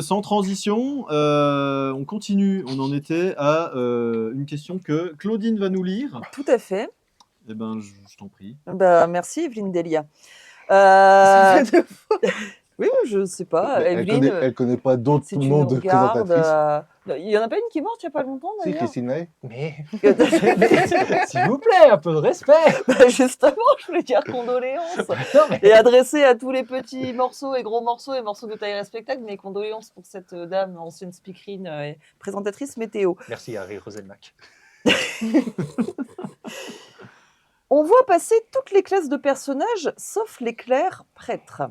sans transition, on continue. On en était à une question que Claudine va nous lire. Tout à fait. Eh ben, je t'en prie. Bah, merci, Evelyne Delia. Ça fait 2 fois. Oui, je sais pas. Mais Evelyne, elle connaît pas d'autres si tu noms nous de regardes, présentatrices. il y en a pas une qui est morte il y a pas longtemps Si, d'ailleurs. Christine May. Mais s'il vous plaît, un peu de respect. Bah, justement, je voulais dire condoléances Non, mais- et adresser à tous les petits morceaux et gros morceaux et morceaux de taille respectable mes condoléances pour cette dame, ancienne speakerine et présentatrice météo. Merci Harry Roselmack. On voit passer toutes les classes de personnages, sauf les clercs prêtres.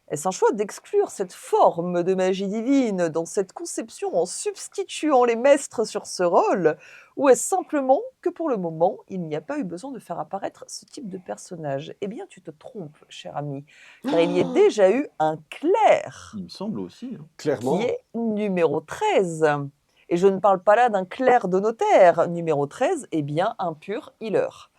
Est-ce un choix d'exclure cette forme de magie divine dans cette conception en substituant les maîtres sur ce rôle, ou est-ce simplement que pour le moment, il n'y a pas eu besoin de faire apparaître ce type de personnage? Eh bien, tu te trompes, cher ami, car il y a déjà eu un clerc Il me semble aussi. Hein. Clairement. qui est numéro 13. Et je ne parle pas là d'un clerc de notaire. Numéro 13, eh bien, un pur healer.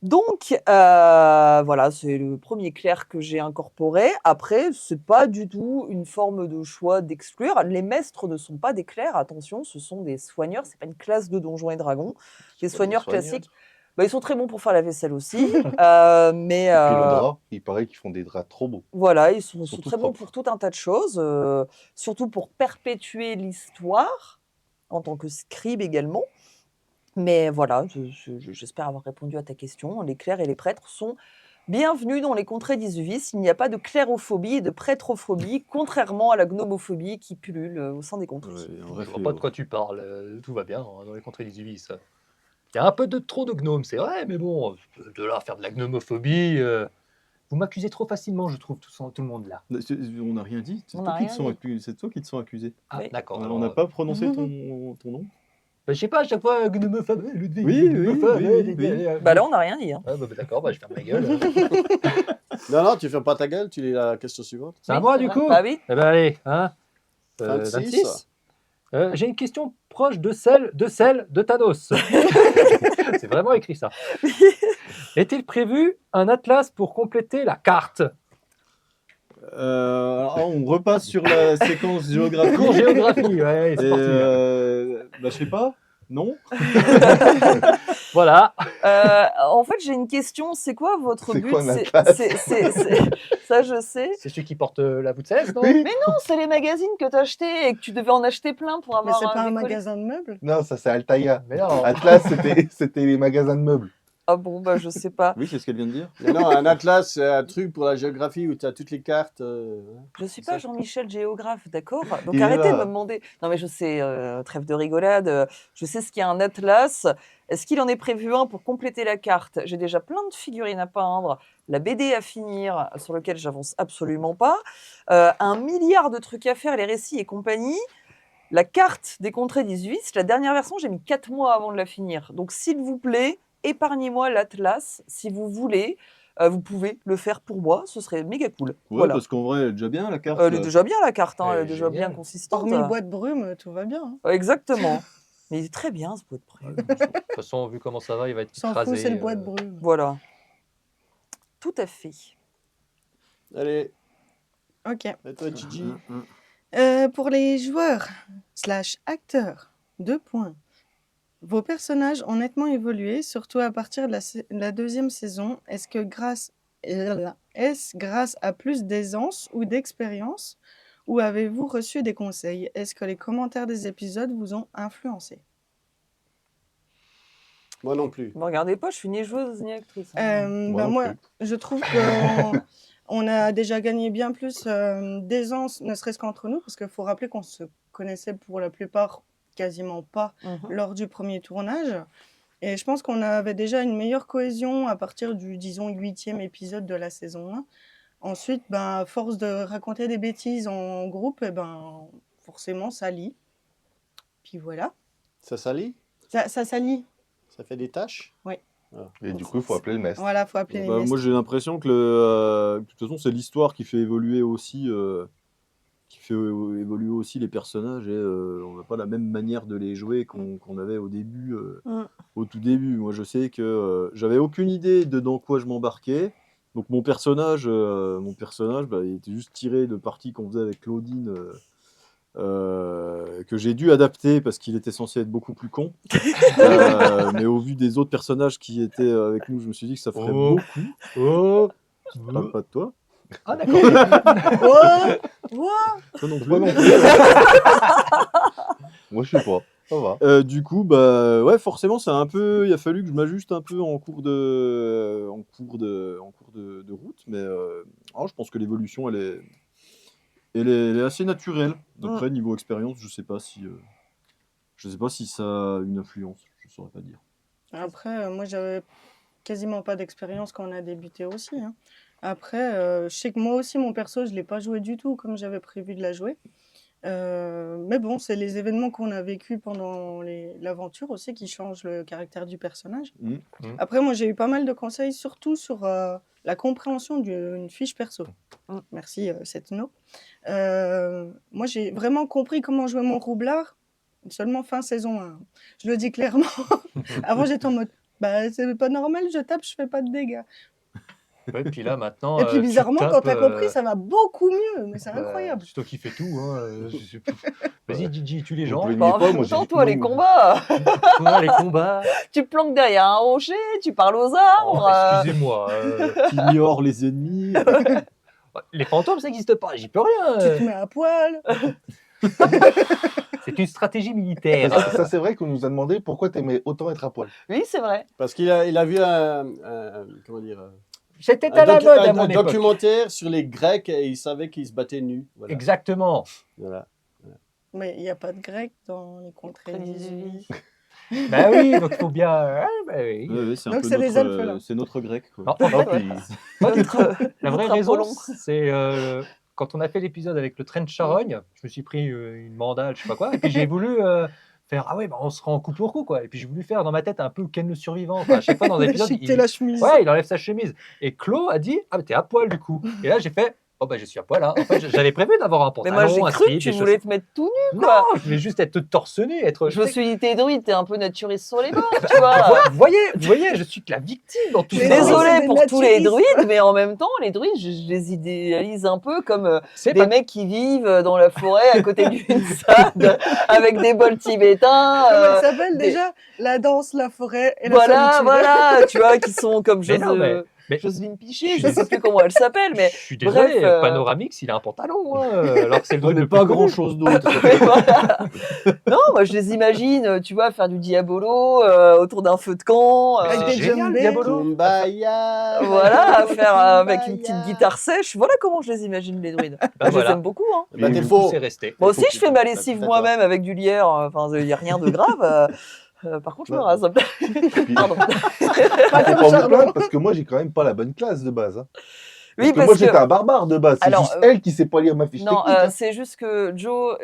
Donc, voilà, c'est le premier clerc que j'ai incorporé. Après, c'est pas du tout une forme de choix d'exclure. Les maîtres ne sont pas des clercs, attention, ce sont des soigneurs. C'est pas une classe de Donjons et Dragons. Les soigneurs classiques, bah, ils sont très bons pour faire la vaisselle aussi. Mais Et puis le drap, il paraît qu'ils font des draps trop beaux. voilà, ils sont Surtout très bons propres. pour tout un tas de choses, surtout pour perpétuer l'histoire, en tant que scribe également. Mais voilà, j'espère avoir répondu à ta question. Les clercs et les prêtres sont bienvenus dans les contrées d'Isuvis. Il n'y a pas de clérophobie et de prêtrophobie, contrairement à la gnomophobie qui pullule au sein des contrées. Ouais, en Je vrai, vois pas de quoi tu parles. Tout va bien hein, dans les contrées des Uvis. Il y a un peu trop de gnomes, c'est vrai, mais bon, de là à faire de la gnomophobie. Vous m'accusez trop facilement, je trouve, tout le monde là. On n'a rien dit. C'est On toi, n'a qui rien te sont dit. c'est toi qui te sont accusés. Ah, Oui. d'accord. On alors, n'a pas prononcé ton nom. bah, je sais pas, à chaque fois, gnomophobie, Ludwig, Oui, gnomophobie, oui. Bah là, on n'a rien dit. Hein. Ah, bah, d'accord, bah, je ferme ma gueule. Non, tu fermes pas ta gueule, tu lis la question suivante. C'est à Oui, moi, c'est du vrai. coup Bah oui. Eh ben allez, hein 26. J'ai une question proche de celle de Thanos. C'est vraiment écrit ça. Est-il prévu un atlas pour compléter la carte? Alors, on repasse sur la séquence géographique. Cours géographie, ouais, c'est Et, parti. bah, je sais pas. Non. Voilà. En fait, j'ai une question. C'est quoi votre C'est but? quoi un atlas Ça, je sais. C'est celui qui porte la voûte 16, non? Oui. Mais non, c'est les magazines que tu achetais et que tu devais en acheter plein pour Mais avoir c'est pas un décollé. magasin de meubles? Non, ça c'est Altaïa. Mais non. Atlas, c'était les magasins de meubles. Ah bon, bah je sais pas. Oui, c'est ce qu'elle vient de dire. Mais non, un atlas, c'est un truc pour la géographie où tu as toutes les cartes. Je suis pas Jean-Michel géographe, d'accord? Donc Il est arrêtez de là. me demander. Non mais je sais, trêve de rigolade, je sais ce qu'il y a un atlas. Est-ce qu'il en est prévu un pour compléter la carte? J'ai déjà plein de figurines à peindre, la BD à finir, sur lequel j'avance absolument pas, 1 milliard de trucs à faire, les récits et compagnie. La carte des contrées 18, la dernière version, j'ai mis 4 mois avant de la finir. Donc s'il vous plaît, épargnez-moi l'atlas si vous voulez. Vous pouvez le faire pour moi, ce serait méga cool. Ouais, Voilà. parce qu'en vrai, elle est déjà bien la carte. Elle est là. déjà bien la carte, hein, elle est Elle est déjà bien géniale. consistante. Hormis le bois de brume, tout va bien. Hein. Exactement. Mais il est très bien ce bois de brume. De toute façon, vu comment ça va, il va être S'en écrasé. fout, c'est le bois de brume. Voilà. Tout à fait. Allez, Ok. et toi, Gigi. Pour les joueurs / acteurs, 2 points. Vos personnages ont nettement évolué, surtout à partir de la 2e saison. Est-ce grâce à plus d'aisance ou d'expérience, ou avez-vous reçu des conseils? Est-ce que les commentaires des épisodes vous ont influencé? Moi non plus. Ne me regardez pas, je suis ni joueuse ni actrice. hein. Moi non Moi, plus. je trouve qu'on on a déjà gagné bien plus d'aisance, ne serait-ce qu'entre nous, parce qu'il faut rappeler qu'on se connaissait pour la plupart quasiment pas Mhm. lors du premier tournage. Et je pense qu'on avait déjà une meilleure cohésion à partir du, disons, 8e épisode de la saison 1. Ensuite, ben, à force de raconter des bêtises en groupe, eh ben, forcément, ça lie. Puis voilà. Ça salit? Ça lit. Ça fait des tâches? Et du coup, il faut appeler le maître. Voilà, faut appeler les Bah, moi, mestres. j'ai l'impression que de toute façon, c'est l'histoire qui fait évoluer aussi, les personnages. Et on n'a pas la même manière de les jouer qu'on avait au début, au tout début. Moi, je sais que j'avais aucune idée de dans quoi je m'embarquais. Donc mon personnage, bah, il était juste tiré de parties qu'on faisait avec Claudine que j'ai dû adapter parce qu'il était censé être beaucoup plus con. Mais au vu des autres personnages qui étaient avec nous, je me suis dit que ça ferait Oh. beaucoup. Oh. Pas de toi. Ah d'accord. Ouais, ouais. Toi non plus. Moi non plus. Moi, je sais pas. Ça va. Du coup, bah ouais, forcément, il a fallu que je m'ajuste un peu en cours de route, mais je pense que l'évolution, elle est assez naturelle. Après, niveau expérience, je sais pas si ça a une influence, je saurais pas dire. Après, moi, j'avais quasiment pas d'expérience quand on a débuté aussi, hein. Après, je sais que moi aussi, mon perso, je l'ai pas joué du tout comme j'avais prévu de la jouer. Mais bon, c'est les événements qu'on a vécus pendant l'aventure aussi qui changent le caractère du personnage. Après, moi, j'ai eu pas mal de conseils, surtout sur la compréhension d'une fiche perso. Merci, Setno. Moi, j'ai vraiment compris comment jouer mon roublard seulement fin saison 1. Je le dis clairement. Avant, j'étais en mode, bah, c'est pas normal, je tape, je fais pas de dégâts. Ouais, puis là maintenant. Et puis, tu bizarrement, quand tapes, t'as compris, ça va beaucoup mieux. Mais c'est incroyable. C'est toi qui fais tout. Hein. Vas-y, Gigi, tue les Vous gens. plaignez Bah, en pas, même moi, temps, j'ai- toi, les moi, combats, Toi, les combats. tu te planques derrière un rocher, tu parles aux Oh, arbres. excusez-moi. T'ignores les ennemis. Les fantômes, ça n'existe pas. J'y peux rien. Tu te mets à poil. C'est une stratégie militaire. Ça, c'est vrai qu'on nous a demandé pourquoi t'aimais autant être à poil. Oui, c'est vrai. Parce qu'il a vu comment dire, C'était à la mode à un mon époque. documentaire sur les Grecs et il savait qu'ils se battaient nus. Voilà. Exactement. Voilà. Mais il n'y a pas de grec dans les contrées 18. Bah oui, donc il faut bien. Bah oui. Ouais, c'est un Donc, peu c'est les elfes, là. c'est notre grec, quoi. Non, en fait, Puis, pas du tout. La vraie Notre raison, Apollon. c'est quand on a fait l'épisode avec le train de charogne, je me suis pris une mandale, je sais pas quoi, et puis j'ai voulu faire ah ouais, bah, on se rend coup pour coup quoi. Et puis j'ai voulu faire dans ma tête un peu Ken le survivant. Enfin, à chaque fois dans un épisode, Déchiqueter la chemise. ouais, il enlève sa chemise. Et Claude a dit ah mais t'es à poil du coup. Et là j'ai fait oh bah je suis à poil. Hein. En fait, j'avais prévu d'avoir un Mais pantalon, moi, j'ai un cru que slip, tu des voulais chaussures. te mettre tout nu, Non, quoi. je voulais juste être torse nu, être. Je me suis dit, t'es druide, t'es un peu naturiste sur les bords, tu vois. Vous voyez, je suis que la victime dans tout Mais ça. c'est Désolée des pour tous les naturistes. druides, mais en même temps, les druides, je les idéalise un peu comme C'est des pas mecs qui vivent dans la forêt à côté d'une sade avec des bols tibétains. Comment elle s'appelle des- déjà? La danse, la forêt et la Voilà, solitude. voilà, tu vois, qui sont comme Mais non, mais- Jocelyne Pichet, je sais plus comment elle s'appelle, mais je suis désolé, bref, Panoramix, il a un pantalon, hein, alors que c'est le On druide n'est le pas plus connu. grand chose d'autre. mais voilà. Non, moi je les imagine, tu vois, faire du diabolo autour d'un feu de camp. Mais Avec c'est des génial, djembés. Diabolo. Kumbaya. Voilà, à faire avec une Kumbaya. petite guitare sèche. Voilà comment je les imagine, les druides. Bah Moi, je voilà. les aime beaucoup. Hein. Bah, Et t'es du coup, faux. c'est resté. Moi aussi, faut je que- fais ma lessive D'accord. moi-même avec du lierre. Enfin, il n'y a rien de grave. Par contre, je me Ouais. rase. puis, Pardon. Pas faut comme pas vous Charbon. plaindre parce que moi, j'ai quand même pas la bonne classe de base. Hein. Oui, Parce que moi, j'étais un barbare de base. C'est Alors, juste elle qui sait pas lire ma fiche Non, technique. Hein. c'est juste que Joe,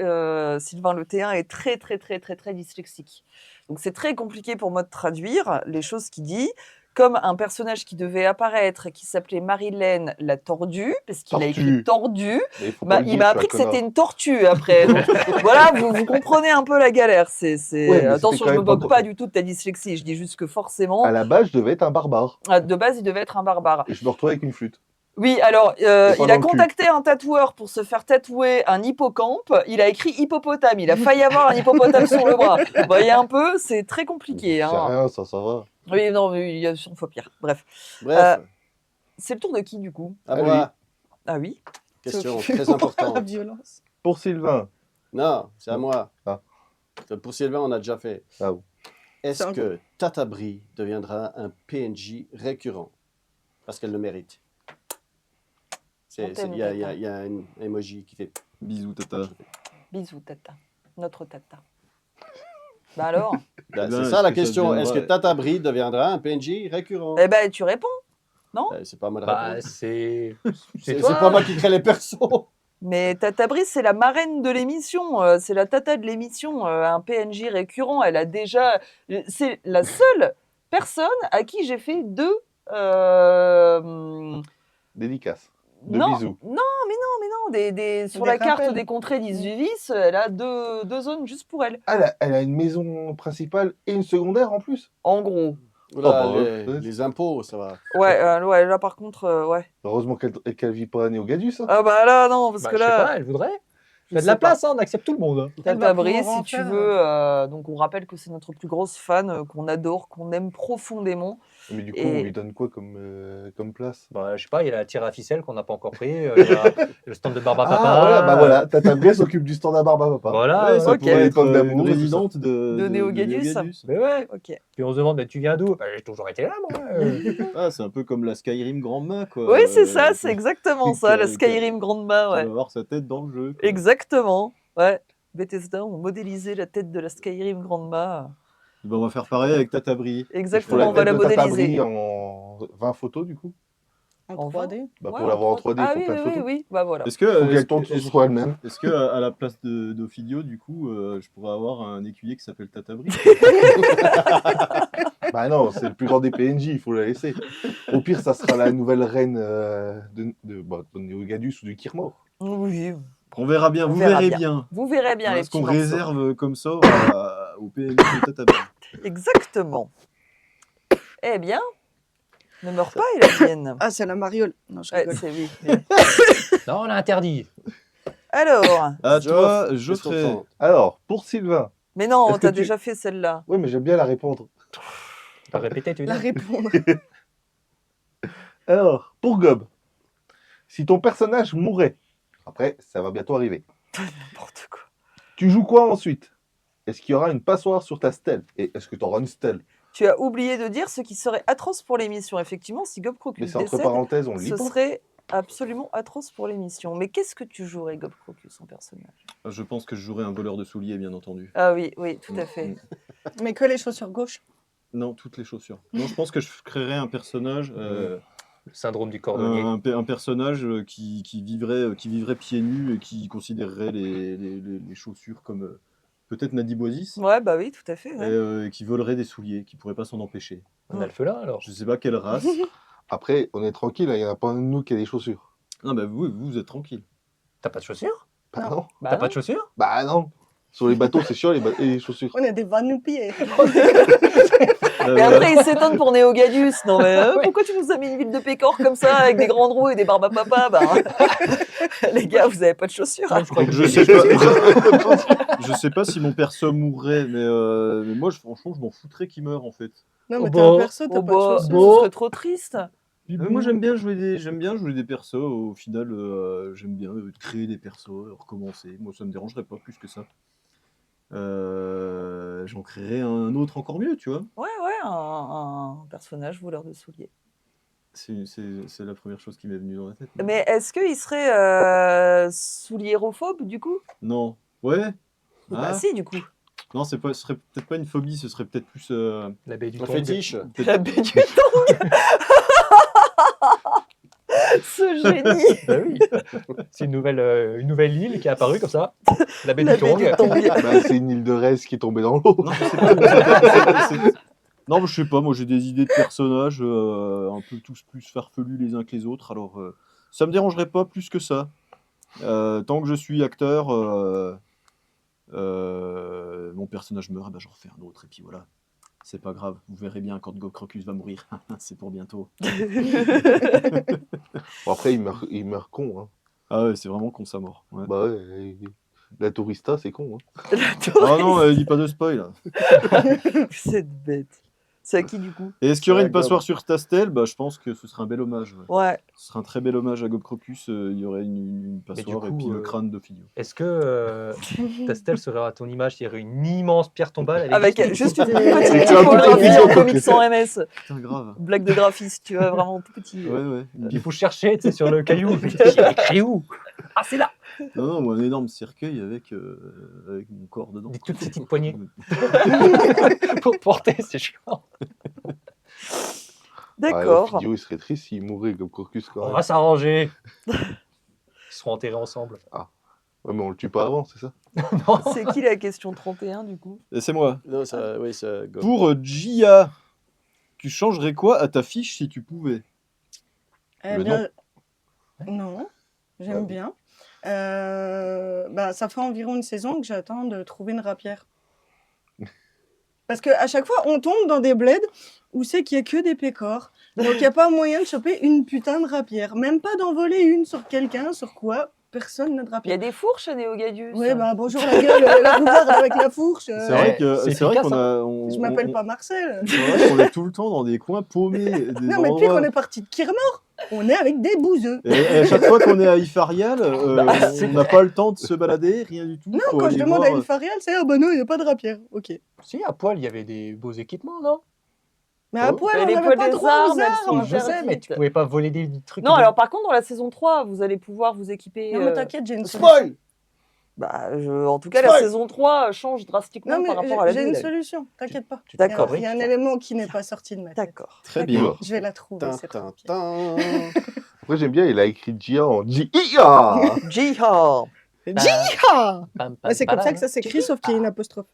Sylvain Le Théin, est très, très, très, très, très dyslexique. Donc, c'est très compliqué pour moi de traduire les choses qu'il dit. Comme un personnage qui devait apparaître, qui s'appelait Marilène la Tordue, parce qu'il a écrit Tordu. Mais il faut Bah, pas le il dire, m'a c'est un appris que connard. c'était une tortue après. Donc, voilà, vous comprenez un peu la galère. Ouais, mais Attention, c'était je quand me même moque pas- pas du tout de ta dyslexie. Je dis juste que forcément, À la base, je devais être un barbare. de base, il devait être un barbare. Et je me retrouve avec une flûte. Oui, alors, pas il dans a le cul. contacté un tatoueur pour se faire tatouer un hippocampe. Il a écrit hippopotame. Il a failli avoir un hippopotame sur le bras. Vous voyez un peu, c'est très compliqué. C'est Hein. rien, ça va. Oui, non, mais il y a une fois pire. Bref. Bref, C'est le tour de qui, du coup? à Ah moi. Ah oui? Question Sophie. très importante. La violence. Pour Sylvain. Non, c'est à moi. Ah. Pour Sylvain, on a déjà fait. Ah bon. Est-ce C'est un que Tata Brie deviendra un PNJ récurrent? Parce qu'elle le mérite. On t'aime, Il y a un emoji qui fait. Bisous, tata. Bisous, tata. Notre tata. Bah alors? Bah, Eh ben, c'est ça la est-ce que ça question. Est-ce que deviendra- Tata Brie deviendra un PNJ récurrent? Eh ben, tu réponds. C'est pas mal Bah, répondre. c'est C'est toi. pas moi qui crée les persos. Mais Tata Brice, c'est la marraine de l'émission, c'est la tata de l'émission, un PNJ récurrent. Elle a déjà, c'est la seule personne à qui j'ai fait deux. Dédicace. De non, bisous. non, sur Des la carte rappels. des contrées d'Isuvis, elle a deux zones juste pour elle. Ah, elle a une maison principale et une secondaire en plus. En gros. Oula, Oh, bah, les impôts, ça va. Ouais, là par contre, ouais. Heureusement qu'elle vit pas à Néogadus. Hein. Ah bah là, non, parce Bah, que je sais là. pas, elle voudrait. Il y a de la place, on accepte tout le monde. Hein. Tata pouvoir Brie, en si tu faire, veux, donc on rappelle que c'est notre plus grosse fan, qu'on adore, qu'on aime profondément. Mais du coup, Et- on lui donne quoi comme place? Bah, je sais pas, il y a la tire à ficelle qu'on n'a pas encore pris, il y a le stand de Barba Papa. Ah, voilà, bah voilà, Tata Brie s'occupe du stand à barbe à papa. Voilà, Ouais, ça ok. pourrait être L'époque une d'amour et tout résidente de Neogadius. Mais ouais. Ok. Puis on se demande, mais tu viens d'où? Bah, j'ai toujours été là, moi. Ah, c'est un peu comme la Skyrim Grandma, quoi. Oui, c'est ça, c'est exactement ça, la qui- Skyrim Grandma, Qui va ouais. avoir sa tête dans le jeu. quoi. Exactement, ouais. Bethesda ont modélisé la tête de la Skyrim Grandma. Ben, on va faire pareil avec Tata Brie. Exactement, on va la tête de Tata modéliser. Brie en 20 photos, du coup. En En 3D. Bah, Ouais, pour l'avoir en 3D, il Ah faut oui, plein de oui, oui, photos. oui, bah voilà. Est-ce que, Faut est-ce qu'elle tourne que, sur soit elle-même. est-ce que à la place d'Ophidio, du coup, je pourrais avoir un écuyer qui s'appelle Tata Brie? Bah non, c'est le plus grand des PNJ, il faut la laisser. Au pire, ça sera la nouvelle reine de Neogadius ou du Kirmor. Oui, On verra bien, On vous verra verrez bien. bien. vous verrez bien les Ce petits qu'on morceaux. réserve comme ça au PNJ de Tata Brie. Exactement. Eh bien, ne meurs pas, Eladienne. Ah, c'est la mariole. Non, je Ouais, rigole. c'est oui. Non, on l'a interdit. Alors, À toi, Geoff, Geoffrey. qu'est-ce qu'on tente? Alors, pour Sylvain. mais non, Est-ce que t'as tu- déjà fait celle-là. Oui, mais j'aime bien la répondre. T'as répété, tu veux La dire? répondre. Alors, pour Gob. Si ton personnage mourait, après, ça va bientôt arriver. N'importe quoi. Tu joues quoi ensuite? Est-ce qu'il y aura une passoire sur ta stèle? Et est-ce que tu auras une stèle? Tu as oublié de dire ce qui serait atroce pour l'émission. Effectivement, si Gob Mais Crocus c'est entre décède, parenthèses, on le lit ce pas. serait absolument atroce pour l'émission. Mais qu'est-ce que tu jouerais, Gob Crocus, en personnage? Je pense que je jouerai un voleur de souliers, bien entendu. Ah oui, oui, tout à fait. Mais que les chaussures gauches. Non, toutes les chaussures. Non, je pense que je créerais un personnage, Le syndrome du cordonnier. un personnage qui vivrait pieds nus et qui considérerait les chaussures comme peut-être Nadi Boisis, Ouais, bah oui, tout à fait. ouais. et qui volerait des souliers, qui pourrait pas s'en empêcher. Un alphelin, alors. Je sais pas quelle race. Après, on est tranquille, il n'y en a pas un de nous qui a des chaussures. Non, bah vous êtes tranquille. T'as pas de chaussures? Bah Non. non. Bah T'as non. pas de chaussures? Bah non. Sur les bateaux, c'est chiant, les chaussures. On est des vanne-pieds. Et après, il s'étonne pour Néogadius. Non, mais pourquoi tu nous as mis une ville de pécor comme ça, avec des grandes roues et des barbes à papa? Bah, les gars, vous avez pas de chaussures. Hein. Donc, je sais pas si mon perso mourrait, mais moi, franchement, je m'en foutrais qu'il meure en fait. Non, Oh mais bah, t'es un perso, t'as Oh, pas de bah, chaussures. ce serait trop triste. Moi, j'aime bien jouer des persos. Au final, j'aime bien créer des persos, recommencer. Moi, ça me dérangerait pas plus que ça. J'en créerais un autre encore mieux, tu vois. Ouais, un personnage voleur de souliers. C'est la première chose qui m'est venue dans la tête. Mais est-ce qu'il serait souliérophobe, du coup? Non. Ouais. Bah Ah. si, du coup. Non, ce serait peut-être pas une phobie, ce serait peut-être plus. La baie du Un Tongue. fétiche. La baie du Tongue. Ce génie. Bah oui. C'est une nouvelle île qui est apparue comme ça. La baie La du baie du Tongue. Tongue. Bah, c'est une île de Rez qui est tombée dans l'eau. Non, je sais pas. Non, je sais pas. Moi, j'ai des idées de personnages un peu tous plus farfelus les uns que les autres. Alors, ça me dérangerait pas plus que ça. Tant que je suis acteur, mon personnage meurt, bah, j'en refais un autre. Et puis voilà. C'est pas grave. Vous verrez bien quand Gob Crocus va mourir. C'est pour bientôt. Bon, après, il meurt con. Hein. Ah ouais, c'est vraiment con sa mort. Ouais. Bah ouais, la tourista, c'est con. Hein. Ah non, dis pas de spoil. Cette bête. C'est à qui, du coup? Et est-ce qu'il y aurait C'est une à Gob. passoire sur Tastel? Bah, je pense que ce serait un bel hommage. Ouais. Ouais. Ce serait un très bel hommage à Gob Crocus. Il y aurait une Mais du passoire et coup, puis le crâne d'Ophidio. Est-ce que ta stèle serait à ton image? Il y aurait une immense pierre tombale Avec juste une Et petite tu as un typographie petit en vidéo, comics sans MS. Putain, grave. Blague de graphiste, tu vois, vraiment tout petit. Ouais, ouais. Il faut chercher, tu sais, sur le caillou. Il est écrit où? Ah, c'est là! Non, non, moi, un énorme cercueil avec mon corps dedans. Des toutes petites poignées. Pour porter, c'est chiant. D'accord. Ophidio, il serait triste s'il mourait comme Crocus quand On même. va s'arranger. Ils seront enterrés ensemble. Ouais, mais on le tue pas avant, c'est ça? C'est qui la question 31, du coup? Et c'est moi. Non, ça, oui, ça Gob. Pour Gia, tu changerais quoi à ta fiche si tu pouvais? Eh Le bien, non, j'aime Ah oui. bien. Bah, ça fait environ une saison que j'attends de trouver une rapière. Parce qu'à chaque fois, on tombe dans des bleds où c'est qu'il n'y a que des pécores. Donc, il n'y a pas moyen de choper une putain de rapière. Même pas d'en voler une sur quelqu'un, sur quoi. personne n'a Il y a drapier. des fourches à Néogadius. Ouais, bah bonjour la gueule, la bouvarde avec la fourche. C'est vrai c'est c'est vrai efficace, qu'on a. Je m'appelle pas Marcel. C'est vrai qu'on est tout le temps dans des coins paumés. Des Non, mais depuis endroits- qu'on est parti de Kirmor, on est avec des bouseux. Et à chaque fois qu'on est à Ifarial, c'est on n'a pas le temps de se balader, rien du tout. Non, pour quand je aller demande à voir, Ilfarial, c'est ah bah non, il n'y a pas de rapière. Ok. Si, à poil, il y avait des beaux équipements, non? Mais à Oh. poil, Mais on les n'avait poils pas des droit armes, aux elles sont armes. Je sais, mais interdites. tu pouvais pas voler des trucs. Non, alors par contre, dans la saison 3, vous allez pouvoir vous équiper. Non, mais t'inquiète, j'ai une solution. Spoil. En tout cas, la Spoil. saison 3 change drastiquement Non, par mais rapport à la j'ai une 2. solution, t'inquiète pas. Tu D'accord. Il y a un élément qui n'est pas sorti de ma tête. D'accord. Très bien. Je vais la trouver, Tin, cette tin, rapière. tin. Après, j'aime bien, il a écrit Gia en Gia. Jihad. Jiha Ah, c'est comme ça que ça s'écrit, sauf qu'il y a une apostrophe.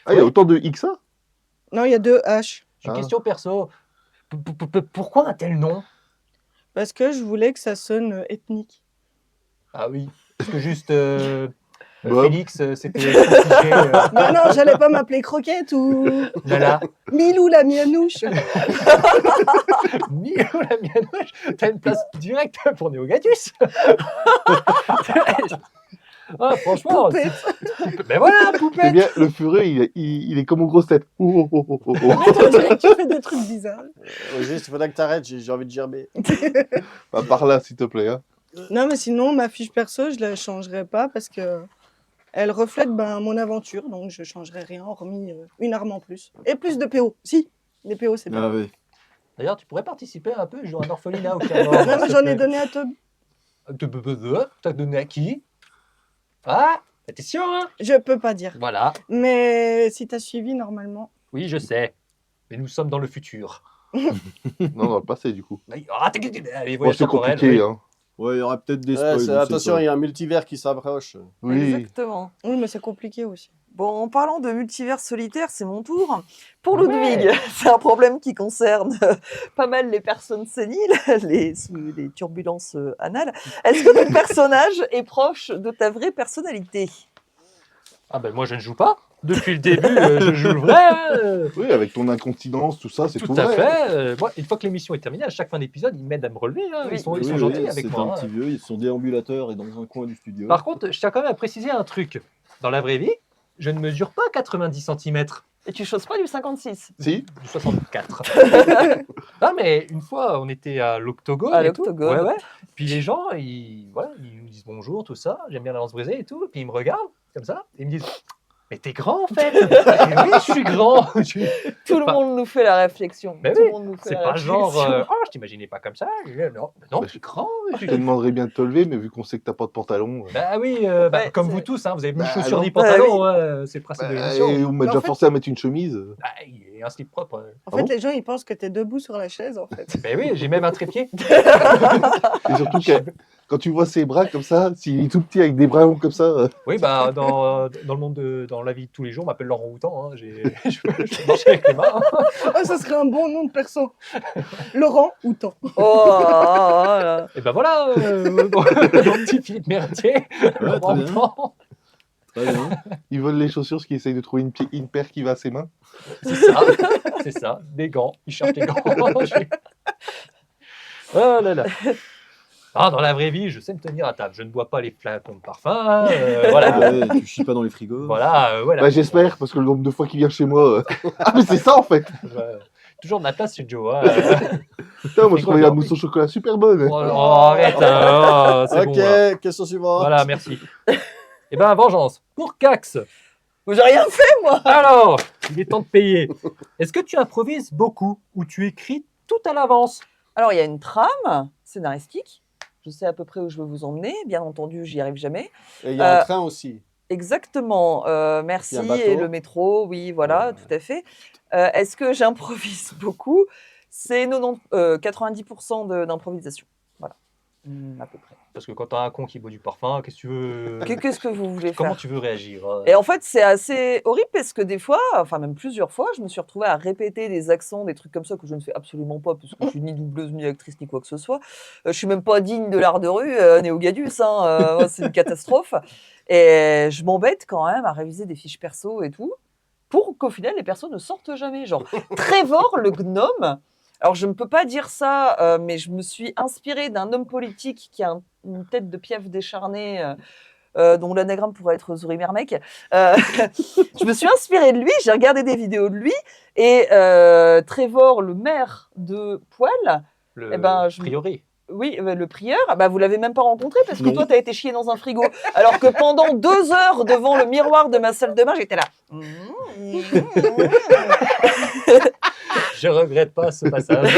Ah, il y a autant de X ça? Non, il y a deux H. J'ai une Ah. question perso. Pourquoi un tel nom? Parce que je voulais que ça sonne ethnique. Ah oui, parce que juste Bob. Félix, c'était compliqué. Non, non, j'allais pas m'appeler Croquette ou Lala, Milou la mianouche. Milo la mianouche, t'as une place directe pour Néogadius. Ah, franchement, Poupée. mais voilà, C'est poupette. bien, le fureux, il est comme aux grosses têtes. Oh, oh, oh, oh, oh. On dirait que tu fais des trucs bizarres. Juste, il faudra que t'arrêtes, j'ai envie de gerber. Bah, par là, s'il te plaît. Hein. Non, mais sinon, ma fiche perso, je la changerai pas parce que elle reflète mon aventure, donc je changerai rien hormis une arme en plus. Et plus de PO. Si, les PO, c'est bien. Ah oui. D'ailleurs, tu pourrais participer un peu, jouer un orphelinat au Cameroun. Non, mais j'en ai donné à Tob. T'as donné à qui? Ah, attention, hein. Je peux pas dire. Voilà, Mais si t'as suivi, normalement. oui, je sais. Mais nous sommes dans le futur. Non, dans le passé, du coup. Ah, allez, Bon, voyage c'est temporel, compliqué. oui. Hein. Ouais, il y aura peut-être des Ouais, spoils. on sait attention, pas. il y a un multivers qui s'approche. Oui. Exactement. Oui, mais c'est compliqué aussi. Bon, en parlant de multivers solitaire, c'est mon tour. Pour Ouais. Ludwig, c'est un problème qui concerne pas mal les personnes séniles, sous les turbulences anales. Est-ce que ton personnage est proche de ta vraie personnalité? Ah ben moi je ne joue pas. Depuis le début, je joue le vrai. Hein. Oui, avec ton incontinence, tout ça, c'est tout, Tout à vrai. fait. Moi, une fois que l'émission est terminée, à chaque fin d'épisode, ils m'aident à me relever. Hein. Oui. Ils sont, Oui, ils sont oui, gentils oui, avec c'est moi. un hein. petit vieux, ils sont déambulateurs et dans un coin du studio. Par contre, je tiens quand même à préciser un truc. Dans la vraie vie, je ne mesure pas 90 cm, Et tu choses pas du 56? Si. du 64. Non, mais une fois, on était à l'Octogone. À et tout. l'Octogone. Ouais, ouais. Puis les gens, ils nous disent bonjour, tout ça. J'aime bien la lance brisée et tout. Puis ils me regardent comme ça. Et ils me disent mais t'es grand en fait. Et oui, je suis grand. Tout le Pas- monde nous fait la réflexion. Mais Tout oui, le monde nous fait C'est la pas genre, réflexion. oh, je t'imaginais pas comme ça. Non, non, Bah, tu es grand. Je te demanderais bien de te lever, mais vu qu'on sait que t'as pas de pantalon. Bah oui, Ouais, comme c'est- vous tous, hein, vous avez ni Bah, chaussures non. ni pantalon, hein, c'est le principe de Et l'émission. on m'a Mais en déjà fait- forcé à mettre une chemise. Bah, et un slip propre. En Ah fait, bon les gens, ils pensent que t'es debout sur la chaise, en fait. Ben oui, j'ai même un trépied. Et surtout que quand tu vois ses bras comme ça, s'il est tout petit avec des bras longs comme ça. Oui, bah dans le monde dans la vie de tous les jours, on m'appelle Laurent Houtan. Hein, je marche avec les mains. Oh, ça serait un bon nom de perso. Laurent Houtan. Oh, là. Et ben voilà, mon petit Philippe Méritier. Laurent très bien. Houtan. Très bien. Ils volent les chaussures parce qu'ils essayent de trouver une paire qui va à ses mains. C'est ça, des gants. Il cherche des gants. Oh là là. Ah, dans la vraie vie, je sais me tenir à table. Je ne bois pas les flacons de parfum. Voilà. Ouais, tu chies pas dans les frigos. Voilà, voilà. Bah, j'espère, parce que le nombre de fois qu'il vient chez moi. Ah, mais c'est ça en fait! Toujours de la place chez Joe. Hein. Putain, moi je trouvais la mousse au chocolat super bonne! Oh, arrête. C'est Ok, bon, là. question suivante. Voilà, merci. Eh ben, vengeance. Pour Cax. J'ai rien fait, moi. Alors, il est temps de payer. Est-ce que tu improvises beaucoup ou tu écris tout à l'avance? Alors, il y a une trame scénaristique. Je sais à peu près où je veux vous emmener. Bien entendu, j'y arrive jamais. Et il y a un train aussi. Exactement. Merci. Il y a un bateau. Et le métro, oui, voilà, Ouais. tout à fait. Est-ce que j'improvise beaucoup? C'est 90% d'improvisation. Voilà, à peu près. Parce que quand t'as un con qui boit du parfum, qu'est-ce que tu veux Qu'est-ce que vous voulez Comment faire? tu veux réagir? Et en fait, c'est assez horrible parce que des fois, enfin même plusieurs fois, je me suis retrouvée à répéter des accents, des trucs comme ça que je ne fais absolument pas parce que je suis ni doubleuse, ni actrice, ni quoi que ce soit. Je suis même pas digne de l'art de rue, Néogadius, hein, c'est une catastrophe. Et je m'embête quand même à réviser des fiches perso et tout pour qu'au final, les persos ne sortent jamais. Genre, Trevor, le gnome, Alors, je ne peux pas dire ça, mais je me suis inspirée d'un homme politique qui a une tête de piève décharnée, dont l'anagramme pourrait être Zuri Mermec. Je me suis inspirée de lui, j'ai regardé des vidéos de lui, et Trevor, le maire de Poil, Le Eh ben, priori. oui, le prieur, bah, vous l'avez même pas rencontré parce que Non. toi, tu as été chier dans un frigo. Alors que pendant 2 heures devant le miroir de ma salle de bain, j'étais là. Je regrette pas ce passage.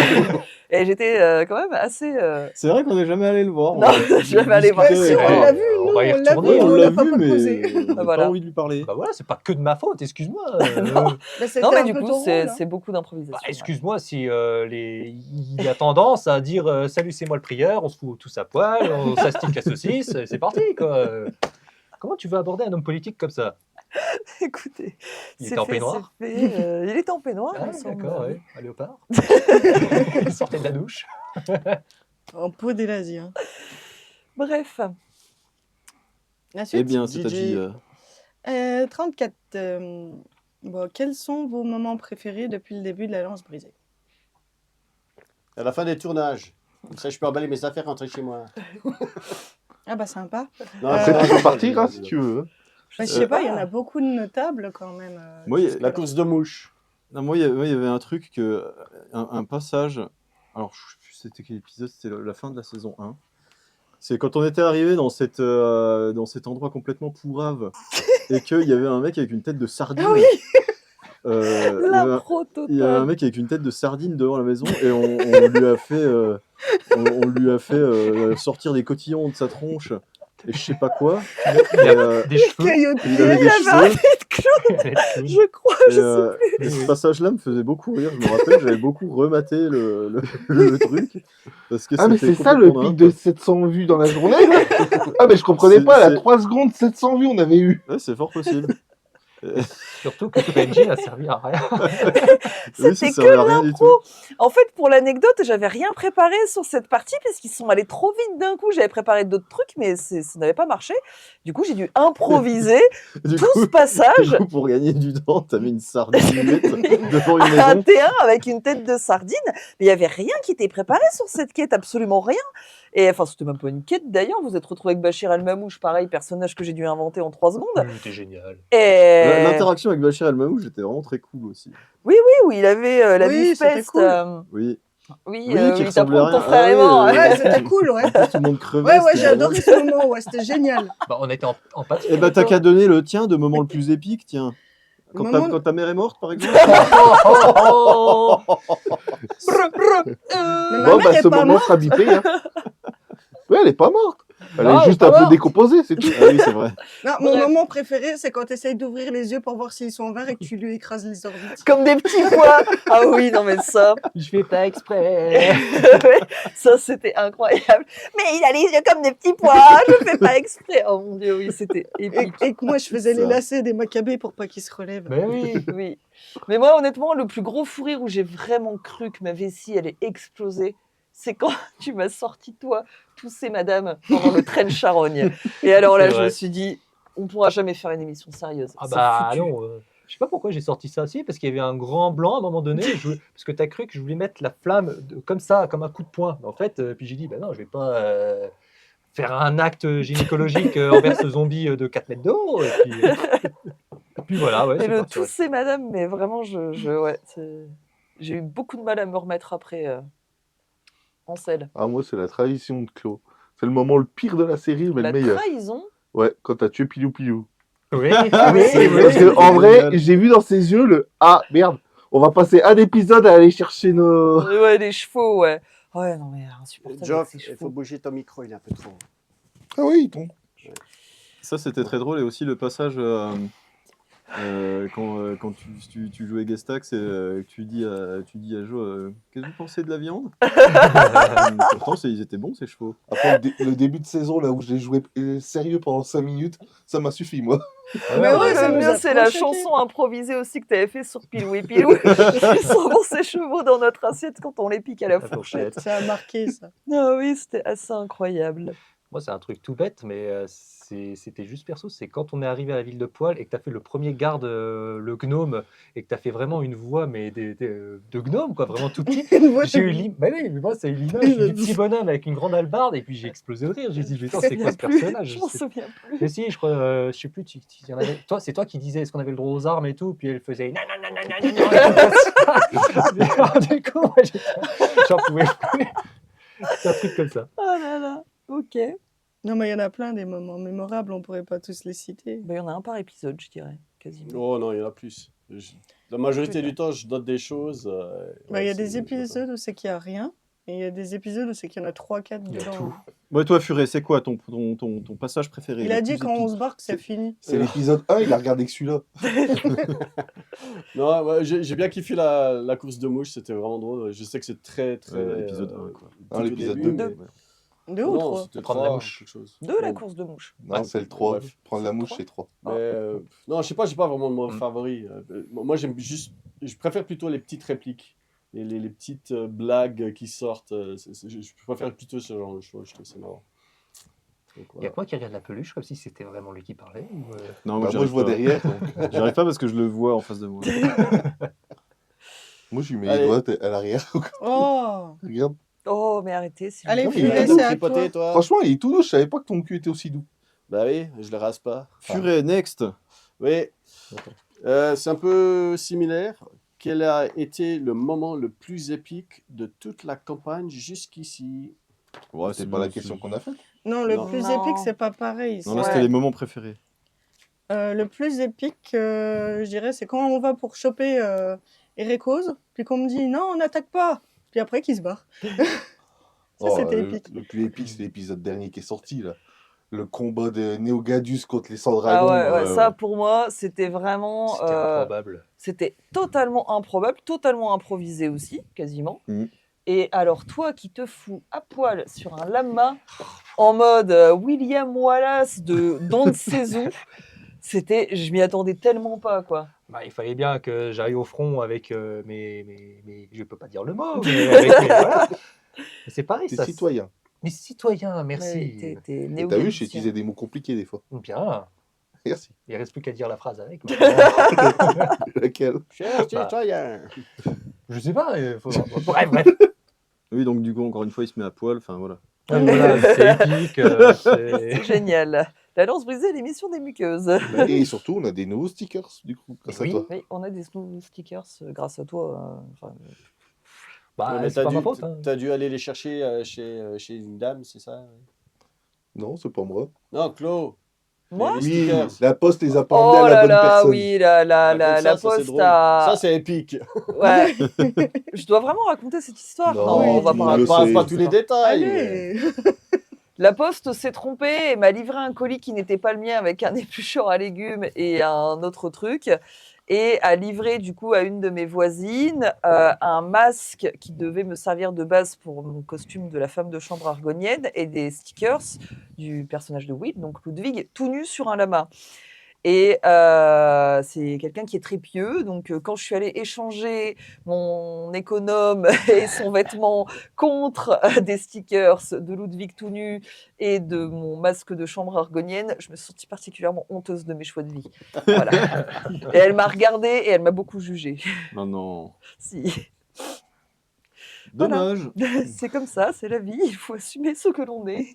Et j'étais quand même assez. C'est vrai qu'on n'est jamais allé le voir. Non, On a jamais allé voir. discuté Si, on avec- l'a vu, on nous, va y on l'a vu, retourner. Ouais, on on l'a l'a pas vu, mais proposé. on n'a Voilà. pas envie de lui parler. Bah voilà, c'est pas que de ma faute, excuse-moi. Non. Bah, c'était Non, mais un du peu coup, ton c'est rôle, hein. c'est beaucoup d'improvisation. Bah, ouais. excuse-moi si il a tendance à dire salut, c'est moi le prieur, on se fout tous à poil, on s'astique la saucisse, c'est parti quoi. Comment tu veux aborder un homme politique comme ça? Écoutez, Il c'est était en fait, peignoir? c'est fait. Il était en peignoir, Ah, il me semble. d'accord, ouais. Un léopard. Sortez de la douche. En peau d'Élasie. Hein. Bref, La suite, Eh bien, c'est à Gigi. dit. 34. Bon, quels sont vos moments préférés depuis le début de la lance brisée? À la fin des tournages. Comme ça, je peux emballer mes affaires, rentrer chez moi. Ah bah sympa. Non, Après, Euh, tu peux partir hein, si tu veux. Bah, je sais pas, il y en a beaucoup de notables quand même. Moi, il y a- jusque-là. La course de mouche. Non, moi, il y avait un truc, un passage. Alors, je sais plus c'était quel épisode, c'était la fin de la saison 1. C'est quand on était arrivé dans cet endroit complètement pourrave et qu'il y avait un mec avec une tête de sardine. Ah oui. Il y avait un- l'impro il y avait un totale. mec avec une tête de sardine devant la maison et on lui a fait, sortir des cotillons de sa tronche et je sais pas quoi. Il a Euh, des cheveux. Caillotier. il avait des Il avait un cheveux. tête clown, je crois. Et ce passage-là me faisait beaucoup rire. Je me rappelle, j'avais beaucoup rematé le truc. Parce que Ah, mais c'était c'est ça le complètement pic de 700 vues dans la journée là. Ah, mais je comprenais pas, à C'est- 3 secondes, 700 vues on avait eu. Ouais, c'est fort possible. Surtout que PNJ n'a servi à rien. Oui, ça C'était que servait à rien du tout. En fait, pour l'anecdote, j'avais rien préparé sur cette partie parce qu'ils sont allés trop vite d'un coup. J'avais préparé d'autres trucs, mais ça n'avait pas marché. Du coup, j'ai dû improviser Du tout coup, ce passage du coup, pour gagner du temps, t'as mis une sardine muette devant une à un maison. T1 avec une tête de sardine. Mais il n'y avait rien qui était préparé sur cette quête, absolument rien. Et enfin, c'était même pas une quête d'ailleurs. Vous êtes retrouvé avec Bachir El-Mamouche, pareil, personnage que j'ai dû inventer en 3 secondes. C'était génial. Et L'interaction avec Bachir El-Mamouche était vraiment très cool aussi. oui, où il avait la Oui, Biff c'était Pest, cool. Oui, oui, Oui, qui il ressemblait t'apprend à que ton rien. frère Ah est oui, mort. oui, Ouais, c'était cool, ouais. tout le monde crevait. Ouais, c'était j'ai adoré vraiment- ce moment, ouais, c'était génial. Bah, on était en pâte. Eh ben, t'as qu'à donner le tien de moment le plus épique, tiens. Quand, Moment- quand ta mère est morte, par exemple. Oh. Mais ma Bon, mère bah est ce pas moment morte. sera bipé. Hein. Ouais, elle est pas morte. Elle Non, est elle juste est un pas peu morte. décomposée, c'est tout. Ah oui, c'est vrai. Non, mon Bref. moment préféré, c'est quand tu essayes d'ouvrir les yeux pour voir s'ils sont verts et que tu lui écrases les orbites. Comme des petits pois. Ah oui, non mais ça, Je fais pas exprès. ça c'était incroyable. Mais il a les yeux comme des petits pois, je fais pas exprès. Oh mon dieu, oui, c'était épique. Et que moi, je faisais les Ça. lacets des macabées pour pas qu'ils se relèvent. Mais oui. Oui. Mais moi, honnêtement, le plus gros fou rire où j'ai vraiment cru que ma vessie allait exploser, c'est quand tu m'as sorti, toi, tousser madame pendant le train de charogne. Et alors là, C'est je vrai. me suis dit, on pourra jamais faire une émission sérieuse. Ah C'est bah foutu. non. Je sais pas pourquoi j'ai sorti ça aussi, parce qu'il y avait un grand blanc à un moment donné, parce que tu as cru que je voulais mettre la flamme comme ça, comme un coup de poing. Mais en fait, puis j'ai dit, bah non, je vais pas faire un acte gynécologique envers ce zombie de 4 mètres de haut. Et puis voilà, ouais. Et c'est le parti, ouais. tousser madame, mais vraiment, ouais, j'ai eu beaucoup de mal à me remettre après en selle. Ah, moi, c'est la trahison de Claude. C'est le moment le pire de la série, mais La le meilleur. trahison. Ouais, quand t'as tué Pilou Pilou. Oui, Ah, oui, c'est oui. Parce que, en vrai, génial. j'ai vu dans ses yeux le ah merde, on va passer un épisode à aller chercher nos. Ouais, les chevaux, ouais. Ouais, non mais insupportable. Geoff, avec ces il faut chevaux. bouger ton micro, il est un peu trop. Ah oui, ton. Ça, c'était très drôle. Et aussi le passage quand tu jouais Gestax et que tu dis à Jo qu'est-ce que vous pensez de la viande. Pourtant, ils étaient bons, ces chevaux. Après le début de saison, là où j'ai joué sérieux pendant 5 minutes, ça m'a suffi, moi. Mais ouais, ça Le nous mieux, a c'est trop la choqués. chanson improvisée aussi que tu avais fait sur Pilou et Pilou. Ils s'envoient ses chevaux dans notre assiette quand on les pique à la La fourchette. fourchette. Ça a marqué, ça. Ah oui, c'était assez incroyable. Moi, c'est un truc tout bête, mais c'était juste perso. C'est quand on est arrivé à la ville de Poil et que tu as fait le premier garde, le gnome, et que tu as fait vraiment une voix, mais de gnome, quoi, vraiment tout petit. Une voix J'ai de- eu bah oui, mais moi, c'est eu l'image du petit bonhomme avec une grande hallebarde, et puis j'ai explosé de rire. J'ai dit, putain, c'est quoi ce personnage? Je m'en souviens plus. Mais si, je crois, je sais plus, il y en avait... toi, c'est toi qui disais est-ce qu'on avait le droit aux armes et tout, puis elle faisait du coup, moi, j'en pouvais plus. C'est un truc comme ça. Oh là là, ok. Non, mais il y en a plein des moments mémorables, on pourrait pas tous les citer. Il y en a un par épisode, je dirais, quasiment. Oh non, il y en a plus. La majorité du temps, je note des choses. Il y a des épisodes où c'est qu'il n'y a rien, et il y a des épisodes où c'est qu'il y en a 3-4 Il y a dedans. tout. Ouais, toi, Furet, c'est quoi ton passage préféré? Il le a dit plus quand on épique se barre que c'est fini. C'est l'épisode 1, il a regardé que celui-là. Non, ouais, j'ai bien kiffé la course de mouche, c'était vraiment drôle. Je sais que c'est très, très. Ouais, l'épisode 1, quoi. tout Non, au l'épisode début, 2. mais- 2 ou Non, 3 c'était Prendre la 3, mouche. quelque chose. De la Bon. course de mouche. Non, c'est le 3. Bref. Prendre la C'est mouche, trois. c'est 3. Mais non, je sais pas, j'ai pas vraiment de mot favori. Moi, j'aime juste. Je préfère plutôt les petites répliques. Les petites blagues qui sortent. Je préfère plutôt ce genre de choses. Je trouve ça marrant. Donc, Il y a voilà. quoi qui regarde la peluche comme si c'était vraiment lui qui parlait ou, Non, Bah, j'y moi, arrive je vois pas. derrière. Donc... J'y arrive pas parce que je le vois en face de moi. Moi, je lui mets Allez. les doigts à l'arrière. Oh Regarde. Oh, mais arrêtez. s'il vous Allez, plaît. Oui, Furet, il a c'est à tripoté, toi. toi. Franchement, il est tout doux. Je savais pas que ton cul était aussi doux. Bah oui, je le rase pas. Furet, next. Oui. D'accord. C'est un peu similaire. Quel a été le moment le plus épique de toute la campagne jusqu'ici? Ouais, C'est pas la question qu'on a faite. Non, le Non. plus Non. épique, c'est pas pareil. Non, là, Ouais. c'était les moments préférés. Le plus épique, je dirais, c'est quand on va pour choper Erekose, puis qu'on me dit non, on n'attaque pas, puis après qu'il se barre. Ça, c'était épique. Le plus épique, c'est l'épisode dernier qui est sorti, là. Le combat de Néogadus contre les 100 Ah dragons. ouais, ça pour moi, c'était vraiment. C'était improbable. C'était totalement improbable, totalement improvisé aussi, quasiment. Mhm. Et alors, toi qui te fous à poil sur un lama en mode William Wallace de Don de Saison, je m'y attendais tellement pas, quoi. Bah, il fallait bien que j'aille au front avec je peux pas dire le mot, mais avec voilà. Mais c'est pareil, T'es ça. citoyen. Mais citoyen, Ouais, merci. t'es Et t'as vu, néo-gallicien. j'ai utilisé des mots compliqués des fois. Bien. Merci. Il reste plus qu'à dire la phrase avec. Laquelle? Cher Bah. citoyen. Je sais pas. Bref. Oui, donc du coup, encore une fois, il se met à poil. Enfin, voilà. Voilà, c'est épique. C'est génial. La lance brisée, l'émission des muqueuses. Et surtout, on a des nouveaux stickers, du coup, grâce à Oui. toi. Oui, on a des nouveaux stickers grâce à toi. Bah, Ouais, mais c'est pas ma faute. Hein. t'as dû aller les chercher chez une dame, c'est ça? Non, c'est pas moi. Non, Claude. Moi Les Oui, stickers. la poste les a pas emmenés Oh à la là bonne là, personne. oui, la Ça, c'est poste drôle. a... Ça, c'est épique. Ouais. Je dois vraiment raconter cette histoire? Non, Non, on va oui, pas le raconter. Pas, sais. pas tous les détails. Allez La poste s'est trompée et m'a livré un colis qui n'était pas le mien avec un éplucheur à légumes et un autre truc. Et a livré du coup à une de mes voisines un masque qui devait me servir de base pour mon costume de la femme de chambre argonienne et des stickers du personnage de Will, donc Ludwig, tout nu sur un lama. Et c'est quelqu'un qui est très pieux, donc quand je suis allée échanger mon économe et son vêtement contre des stickers de Ludwig tout nu et de mon masque de chambre argonienne, je me suis sentie particulièrement honteuse de mes choix de vie. Voilà. Et elle m'a regardée et elle m'a beaucoup jugée. Non, non. Si. Dommage. C'est comme ça, c'est la vie, il faut assumer ce que l'on est. Et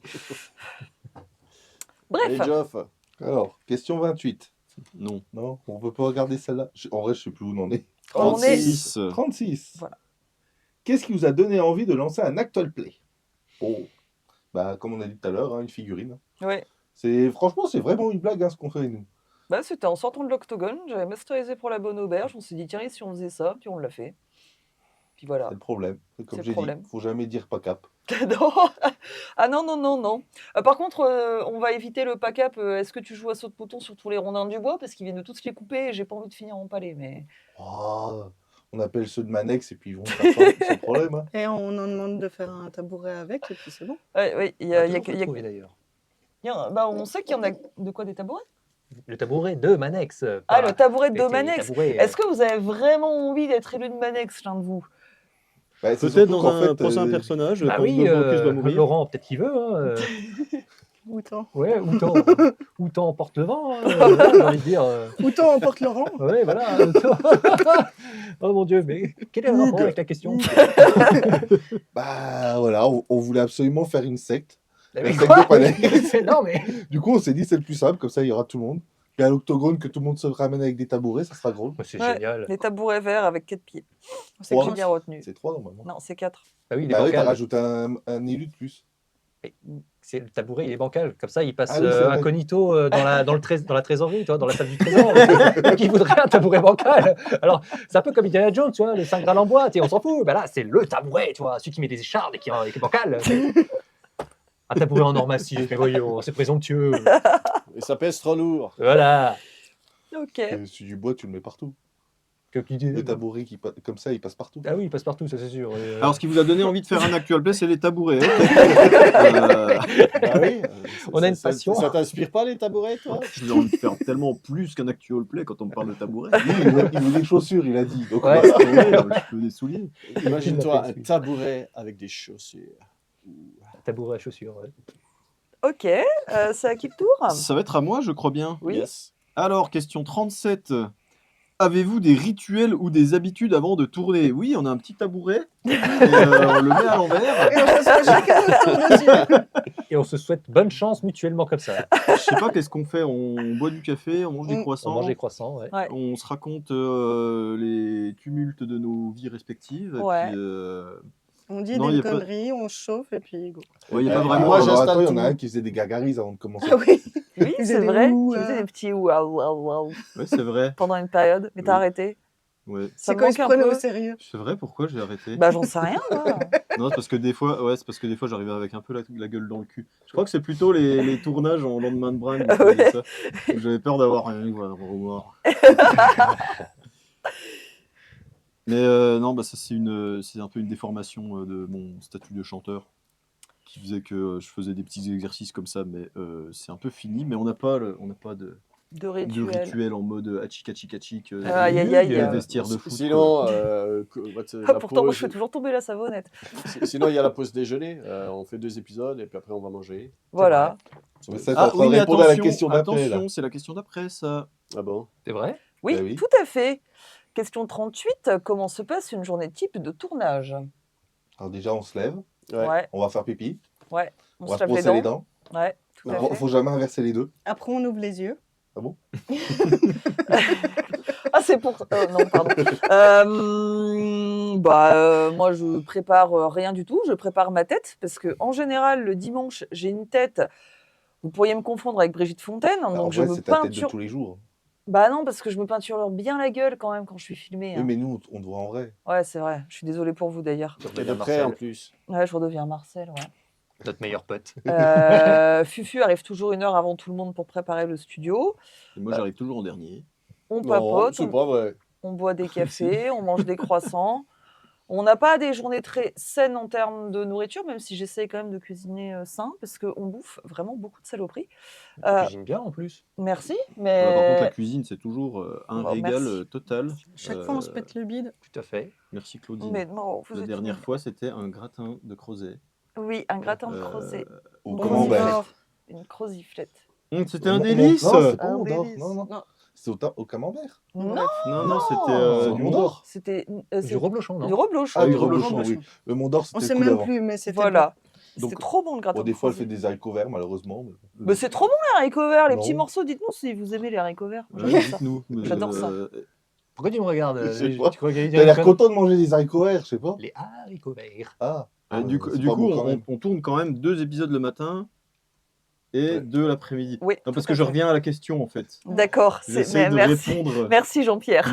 Bref, Geoff, Alors, question 28. Non. Non, on peut pas regarder celle-là. En vrai, je sais plus où on en est. on est... 36. 36. Voilà. Qu'est-ce qui vous a donné envie de lancer un actual play? Oh. Bah, comme on a dit tout à l'heure, hein, une figurine. Ouais. Franchement, c'est vraiment une blague, hein, ce qu'on fait, nous. Bah, c'était en sortant de l'octogone, j'avais masterisé pour la bonne auberge, on s'est dit tiens, et si on faisait ça, puis on l'a fait. Puis voilà. C'est le problème. Comme C'est le j'ai problème. dit, faut jamais dire pas cap. Non. Ah non, non, non, non. Par contre, on va éviter le pack-up. Est-ce que tu joues à saut de bouton sur tous les rondins du bois? Parce qu'ils viennent de tous les couper et j'ai pas envie de finir en palais. Mais... Oh, on appelle ceux de Manex et puis ils vont faire ça sans problème. Hein. Et on en demande de faire un tabouret avec, et puis c'est bon. Ouais, ouais, il y On a, a il y a- toujours il y a- trouvé, d'ailleurs. il y a- bah, on sait qu'il y en a de quoi des tabourets. Le tabouret de Manex. Ah, le tabouret de Mais t'es Manex. tabouret, Est-ce que vous avez vraiment envie d'être élu de Manex, l'un de vous? Bah, c'est Peut-être surtout dans qu'en un fait, prochain personnage, Bah quand oui, Bob Bocuse va mourir. Laurent, peut-être qu'il veut. Hein, Autant. Ouais, Outan emporte le vent, hein, voilà, j'ai envie de dire. Autant emporte Laurent. Ouais, voilà. Oh mon Dieu, mais quel est le rapport avec la question? Bah voilà, on voulait absolument faire une secte. Mais La secte quoi? de Palais. Non, mais. Du coup, on s'est dit c'est le plus simple, comme ça il y aura tout le monde. Puis à l'octogone, que tout le monde se ramène avec des tabourets, ça sera drôle. C'est Ouais. génial. Les tabourets verts avec 4 pieds. C'est Trois. que j'ai bien retenu. C'est 3 normalement. Non, c'est 4. Ah oui, il est Bah oui, t'as bancal. rajouté un élu de plus. C'est le tabouret, il est bancal. Comme ça, il passe Ah oui, c'est vrai. incognito dans la trésorerie, tu vois, dans la salle du trésor. Qui voudrait un tabouret bancal? Alors, c'est un peu comme Indiana Jones, tu vois, le 5 grammes en bois, tu sais, on s'en fout. Ben là, c'est le tabouret, tu vois, celui qui met des échardes et qui est bancal. Un tabouret en or massif, mais voyons, c'est présomptueux. Et ça pèse trop lourd. Voilà. Ok. Et celui du bois, tu le mets partout. Comme tu dis. Le tabouret, comme ça, il passe partout. Ah oui, il passe partout, ça c'est sûr. Alors, ce qui vous a donné envie de faire un actual play, c'est les tabourets. Bah oui. On a une passion. Ça t'inspire pas les tabourets, toi? J'ai envie de faire tellement plus qu'un actual play quand on me parle de tabouret. Lui, il veut des chaussures, il a dit. Donc, Ouais. Je peux des souliers. Imagine-toi un Oui. tabouret avec des chaussures. Tabouret à chaussures, ouais. Ok. C'est à qui le tour? Ça va être à moi, je crois bien. Oui. Yes. Alors, question 37. Avez-vous des rituels ou des habitudes avant de tourner? Oui, on a un petit tabouret. Et, on le met à l'envers. Et on s'assoit chacun notre tour dessus. Et on se souhaite bonne chance mutuellement comme ça. Je sais pas qu'est-ce qu'on fait. On boit du café, on mange des On On croissants. mange des croissants, ouais. Ouais. On se raconte les tumultes de nos vies respectives. Et Ouais. puis, On dit Non, y des a pas- conneries, on se chauffe et puis go. ouais, y a pas Moi, vraiment. Moi, j'installe il y en tout. a un qui faisait des gargarises avant de commencer. Ah oui. Oui, Ils c'est faisaient des vrai. ouh, Tu faisais ah. des petits waouh, waouh, waouh Ouais, c'est vrai. pendant une période, mais t'as Oui. arrêté. Ouais. Ça C'est quand ils se manque un prenaient peu. au sérieux. C'est vrai, pourquoi j'ai arrêté? Bah, j'en sais rien, moi. Non, c'est parce que des fois, j'arrivais avec un peu la gueule dans le cul. Je crois que c'est plutôt les tournages en lendemain de bringue qui faisaient ça. J'avais peur d'avoir un remords. Mais non, bah ça c'est un peu une déformation de mon statut de chanteur qui faisait que je faisais des petits exercices comme ça, mais c'est un peu fini. Mais on n'a pas de De rituel. rituel en mode achik, Aïe, aïe, aïe. vestiaire de foot. Sinon, Pourtant, moi, je fais toujours tomber la savonnette. Sinon, il y a la pause déjeuner. On fait 2 épisodes et puis après, on va manger. Voilà. Mais ça, t'es Ah en train oui, de mais répondre à la attention, question d'après. là. attention, c'est la question d'après ça. Ah bon? C'est vrai? Oui, Bah oui. tout à fait. Question 38. Comment se passe une journée type de tournage? Alors déjà, on se lève, Ouais. on va faire pipi, Ouais. on On va se se lave brosser les les dents. dents. Ouais, tout à Il fait. faut jamais inverser les deux. Après, on ouvre les yeux. Ah, c'est pour. Non, pardon. Moi, je prépare rien du tout. Je prépare ma tête parce que, en général, le dimanche, j'ai une tête. Vous pourriez me confondre avec Brigitte Fontaine. Bah, en Donc, je vrai, me c'est ta tête de peinture. tous les jours. Bah non, parce que je me peinture bien la gueule quand même quand je suis filmée. Oui, Hein. mais nous, on te voit en vrai. Ouais, c'est vrai. Je suis désolée pour vous d'ailleurs. Tu Et redeviens de près, Marcel, en plus. Ouais, je redeviens Marcel. Ouais. notre meilleur pote. Fufu arrive toujours 1 heure avant tout le monde pour préparer le studio. Et moi, j'arrive toujours en dernier. On Non, papote, c'est pas vrai. on boit des cafés, on mange des croissants. On n'a pas des journées très saines en termes de nourriture, même si j'essaie quand même de cuisiner sain, parce qu'on bouffe vraiment beaucoup de saloperies. Tu cuisines bien en plus. Merci, Par contre, la mais cuisine, c'est toujours un Bon, régal merci. total. Chaque fois, on se pète le bide. Tout à fait. Merci Claudine. mais non, vous La êtes dernière nuls. fois, c'était un gratin de crozet. Oui, un gratin de Euh, crozet. Au Bon, camembert. Une croziflette. C'était un Non, délice. Non, c'est pas Un au Mont d'Or. délice. Non, non. Non. C'est au camembert. Non, Non, c'était C'est du au Mont Mont d'Or. d'Or. c'était Du reblochon, non? du reblochon. Ah, du du reblochon, reblochon. oui. Le Mont d'Or, On c'était sait le coup même d'avant. plus, mais c'était Voilà. C'était Donc, trop bon le gratin Bon, des de fois, elle crozet. fait des haricots verts, malheureusement. Mais c'est trop bon les haricots verts, les Non. petits morceaux. Dites-nous si vous aimez les haricots verts. Ouais, J'adore ça. dites-nous. J'adore ça. Pourquoi tu me regardes Je sais pas. Tu crois qu'il y a T'as l'air une content de manger des haricots verts, je sais pas. Les haricots verts. Ah. Du coup, c'est pas bon quand même. on tourne quand même 2 épisodes le matin et Ouais. 2 l'après-midi. Oui, Non, parce tout que à je fait. reviens à la question en fait. D'accord, J'essaie de merci. répondre. Merci Jean-Pierre.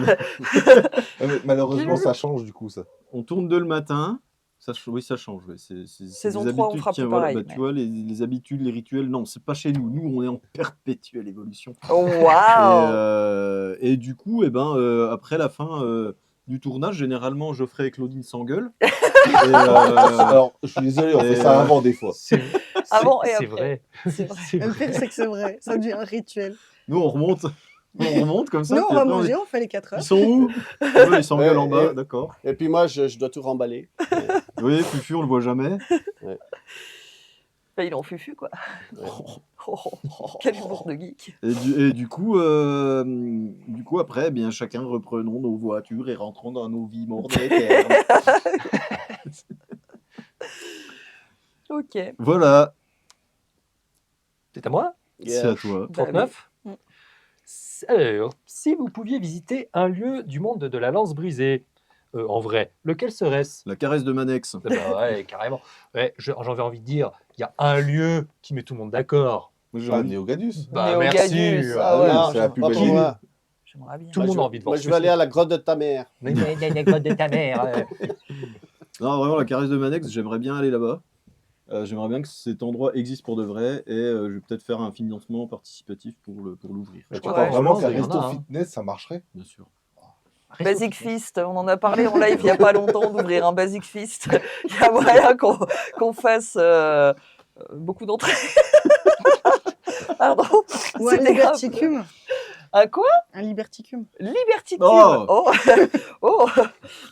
Ah, mais malheureusement, ça change du coup, ça. On tourne 2 le matin. Oui, ça change. Ouais. C'est Saison des 3, on habitudes fera qui, plus voilà, pareil, bah, mais- tu vois, les habitudes, les rituels, non, c'est pas chez nous. Nous, on est en perpétuelle évolution. Oh, Et, waouh. et du coup, après la fin du tournage, généralement, Geoffrey et Claudine s'engueulent. Et, Alors, je suis désolé, on fait ça avant des fois. Avant et C'est après. vrai. C'est vrai. C'est Le vrai. pire, c'est que c'est vrai. Ça devient un rituel. nous, on remonte comme ça. Nous, on puis va après, manger, on fait les 4 heures. Ils sont où? Ouais, ils s'engueulent en bas, et- d'accord. Et puis moi, je dois tout remballer. Oui, Fufu, on le voit jamais. Ouais. Bah, il est en fufu, quoi. Ouais. Quel humour de geek. Et du coup, après, eh bien, chacun reprenons nos voitures et rentrons dans nos vies modernes. Ok. Voilà, C'est à moi c'est à toi. Bah 39. oui. Mm. Alors, si vous pouviez visiter un lieu du monde de la lance brisée, en vrai, lequel serait-ce? La caresse de Manex. Bah ouais, carrément. Ouais, j'avais envie de dire, il y a un lieu qui met tout le monde d'accord. Moi, j'ai Ah, envie- Néogadus. Bah Néogadus, merci. ah ouais, Non, c'est la plus pas belle pour ville. moi. J'aimerais bien. Tout le Moi, monde a envie de voir Moi, ce je que vais aller c'est. à la grotte de ta mère. Mais la grotte de ta mère. Non, vraiment, la caresse de Manex, j'aimerais bien aller là-bas. J'aimerais bien que cet endroit existe pour de vrai et je vais peut-être faire un financement participatif pour l'ouvrir. Tu Ouais, crois je vraiment pense qu'un qu'il y en a, resto hein. fitness, ça marcherait? Bien sûr. Basic Fist, on en a parlé en live il n'y a pas longtemps d'ouvrir un Basic Fist. Il y a moyen qu'on fasse beaucoup d'entrées. Pardon. Ou un C'était grave. liberticum. Un quoi? Un liberticum. Liberticube. Oh. Oh, oh.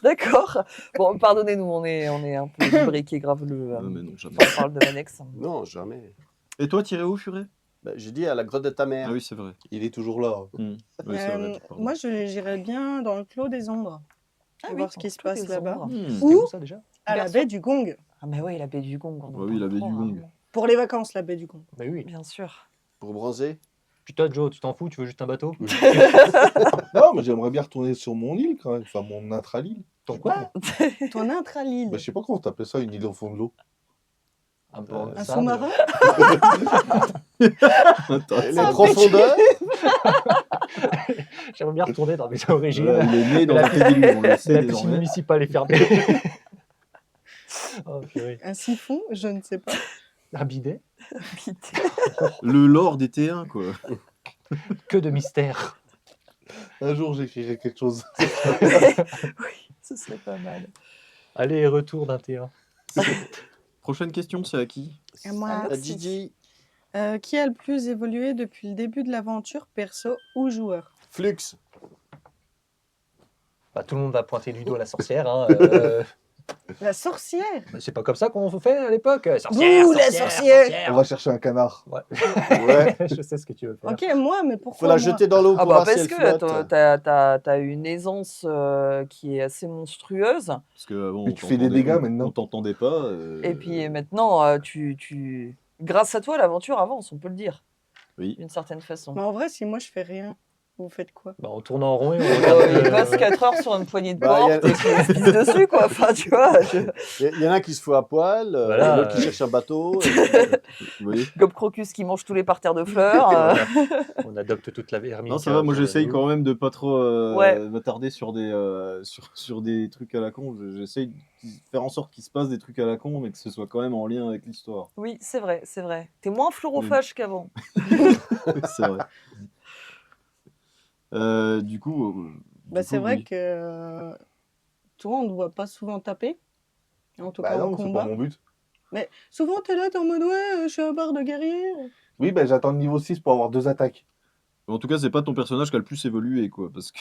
D'accord. Bon, pardonnez-nous, on est un peu briqué grave le. Non, mais non, jamais. On parle de Manex. Non, jamais. Et toi, tiré où, Furet? Ben, j'ai dit à la grotte de ta mère. Ah oui, c'est vrai. Il est toujours là. Oui, c'est vrai. pardon. Moi, j'irais bien dans le Clos des Ombres. Pour voir ce qui se passe là-bas. Hmm. Ou Où ça déjà? à la Bien sûr. baie du Gong. Ah, mais oui, la baie du Gong. on en Bah oui, la parle baie trop, du hein. Gong. Pour les vacances, la baie du Gong. Mais oui. Bien sûr. Pour bronzer. Puis toi, Joe, tu t'en fous? Tu veux juste un bateau? Non, mais j'aimerais bien retourner sur mon île quand même. Enfin, mon intra-île. Ton quoi? Ton intra-Lille. Bah, je sais pas comment t'appelles ça, une île au fond de l'eau. Un peu Un sable. sous-marin. Les profondeurs. J'aimerais bien retourner dans mes origines. Voilà, il est né dans La un pédiluve, on le La sait piscine désormais. municipale est fermée. Oh, purée. Un siphon, je ne sais pas. Un bidet? Le lore des T1, quoi. Que de mystère. Un jour, j'écrirai quelque chose. Oui, ce serait pas mal. Allez, retour d'un T1. Prochaine question, c'est à qui? Et moi, Alors, La Gigi. qui a le plus évolué depuis le début de l'aventure, perso ou joueur? Flux. Bah, tout le monde va pointer du doigt la sorcière. Hein. La sorcière. Bah, c'est pas comme ça qu'on fait à l'époque. Sorcière, Bouh, la sorcière. On va chercher un canard. Ouais. Ouais. Je sais ce que tu veux faire. Ok, moi, mais pourquoi Faut la moi jeter dans l'eau Ah pour bah voir si parce elle que flotte. t'as une aisance qui est assez monstrueuse. Parce que avant, Mais on tu fais des t'entendait- dégâts maintenant. On t'entendait pas. Et puis maintenant, grâce à toi, l'aventure avance, on peut le dire, Oui. d'une certaine façon. Mais en vrai, si moi je fais rien, vous faites quoi? Bah, on tourne en rond et on regarde. Il passe 4 heures sur une poignée de Bah, y a- porte et qu'il se pisse dessus, quoi. Enfin, tu vois, Il y en a qui se fout à poil, Voilà, l'autre qui cherche un bateau. Vous voyez? Gob Crocus qui mange tous les parterres de fleurs. On adopte toute la vermine. Non, ça va, moi j'essaye quand même de pas trop Ouais. m'attarder sur des, sur des trucs à la con. J'essaye de faire en sorte qu'il se passe des trucs à la con, mais que ce soit quand même en lien avec l'histoire. Oui, c'est vrai, c'est vrai. T'es moins fleurophage qu'avant. C'est vrai. Du coup, Bah, c'est vrai oui. que toi, on ne voit pas souvent taper. En tout Bah cas, en non, c'est pas combat. mon but. Mais souvent, t'es là, t'es en mode ouais, je suis un barde guerrier. Oui, bah j'attends le niveau 6 pour avoir 2 attaques. En tout cas, c'est pas ton personnage qui a le plus évolué, quoi. Parce que.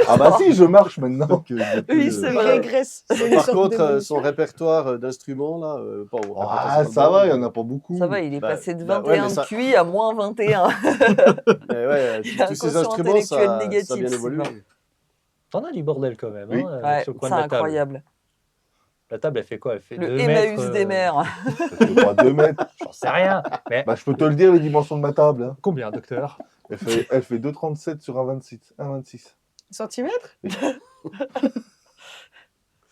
Ah bah si, je marche maintenant. Donc, Oui, c'est Il vrai. régresse. C'est une Par sorte contre, d'évolution. son répertoire d'instruments, là, pas au Ah, ça va, il y en a pas beaucoup. Ça va, il est Bah, passé de bah 21 ouais, mais ça- de QI à moins 21. Mais ouais, Il a un tous ces quotient instruments, intellectuel ça a négatif, bien évolué. Sylvain. T'en as du bordel quand même. Oui. Hein, Ouais, sur le coin c'est de la table. incroyable. La table, elle fait quoi? Elle fait Le 2 Emmaüs mètres. des mers. Ça fait pas 2 mètres. J'en sais rien. Mais Bah je peux te le dire, les dimensions de ma table. Hein. combien, docteur? Elle fait 2,37 sur 1,26. Centimètres?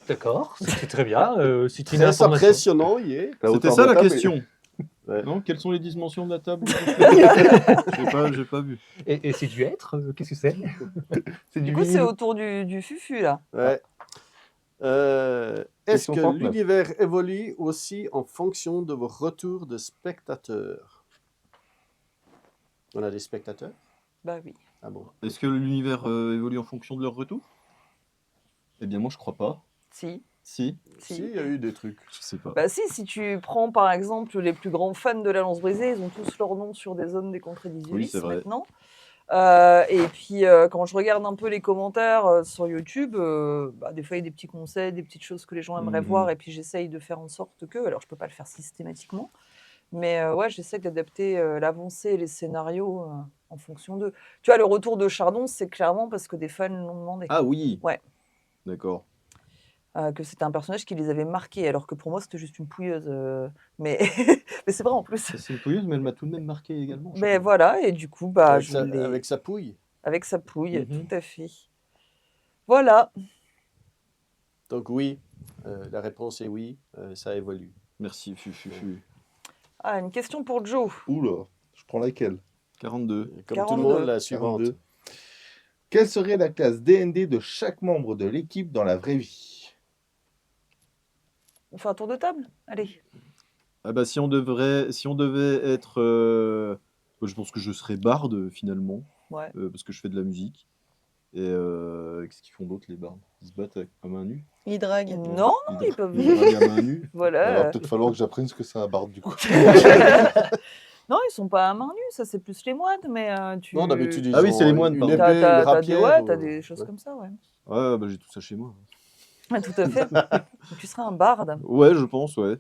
D'accord, c'est très bien. C'est une Très information. impressionnant, il est. C'était ça la table, question. Ouais. Non, quelles sont les dimensions de la table? J'ai pas vu. Et c'est du être? Qu'est-ce que c'est? C'est Du du coup, c'est vinyle. autour du fufu, là. Ouais. Est-ce Question que 39. l'univers évolue aussi en fonction de vos retours de spectateurs? On a des spectateurs? Bah oui. Ah bon. Est-ce que l'univers évolue en fonction de leur retour? Eh bien, moi, je crois pas. Si. Si, Si, il y a eu des trucs. je sais pas. Bah si tu prends par exemple les plus grands fans de la Lance Brisée, ils ont tous leur nom sur des zones des contrées d'Isiolis Oui, c'est vrai. maintenant. Et puis, quand je regarde un peu les commentaires sur YouTube, des fois, il y a des petits conseils, des petites choses que les gens aimeraient voir, et puis j'essaye de faire en sorte que, alors je peux pas le faire systématiquement, mais ouais, j'essaie d'adapter l'avancée et les scénarios en fonction d'eux. Tu vois, le retour de Chardon, c'est clairement parce que des fans l'ont demandé. Ah oui. Ouais. D'accord. Que c'était un personnage qui les avait marqués, alors que pour moi, c'était juste une pouilleuse. Mais... mais c'est vrai en plus. C'est une pouilleuse, mais elle m'a tout de même marqué également. Mais voilà, et du coup, avec sa pouille. Avec sa pouille, Mhm. tout à fait. Voilà. Donc oui, la réponse est oui, ça évolue. Merci, Fufu. Ah, une question pour Joe. Oula, je prends laquelle? 42. Comme tout 42. le monde, la suivante. 42. Quelle serait la classe DND de chaque membre de l'équipe dans la vraie vie? On fait un tour de table? Allez. Ah bah si on devait être... je pense que je serais barde finalement, Ouais. parce que je fais de la musique. Et qu'est-ce qu'ils font d'autre les bardes? Ils se battent à main nue? Il drague. Non, ils peuvent. Ils draguent à main nue. Il Voilà. va peut-être falloir que j'apprenne ce que c'est un barde du coup. Non, ils sont pas à main nue, ça c'est plus les moines, mais tu. Non, d'habitude, ils Ah oui, ont c'est les moines, une pardon. épée, une T'as rapière. t'as des choses comme ça, ouais. Ouais, bah j'ai tout ça chez moi. Ouais, tout à fait. Donc, tu seras un barde. Ouais, je pense, ouais.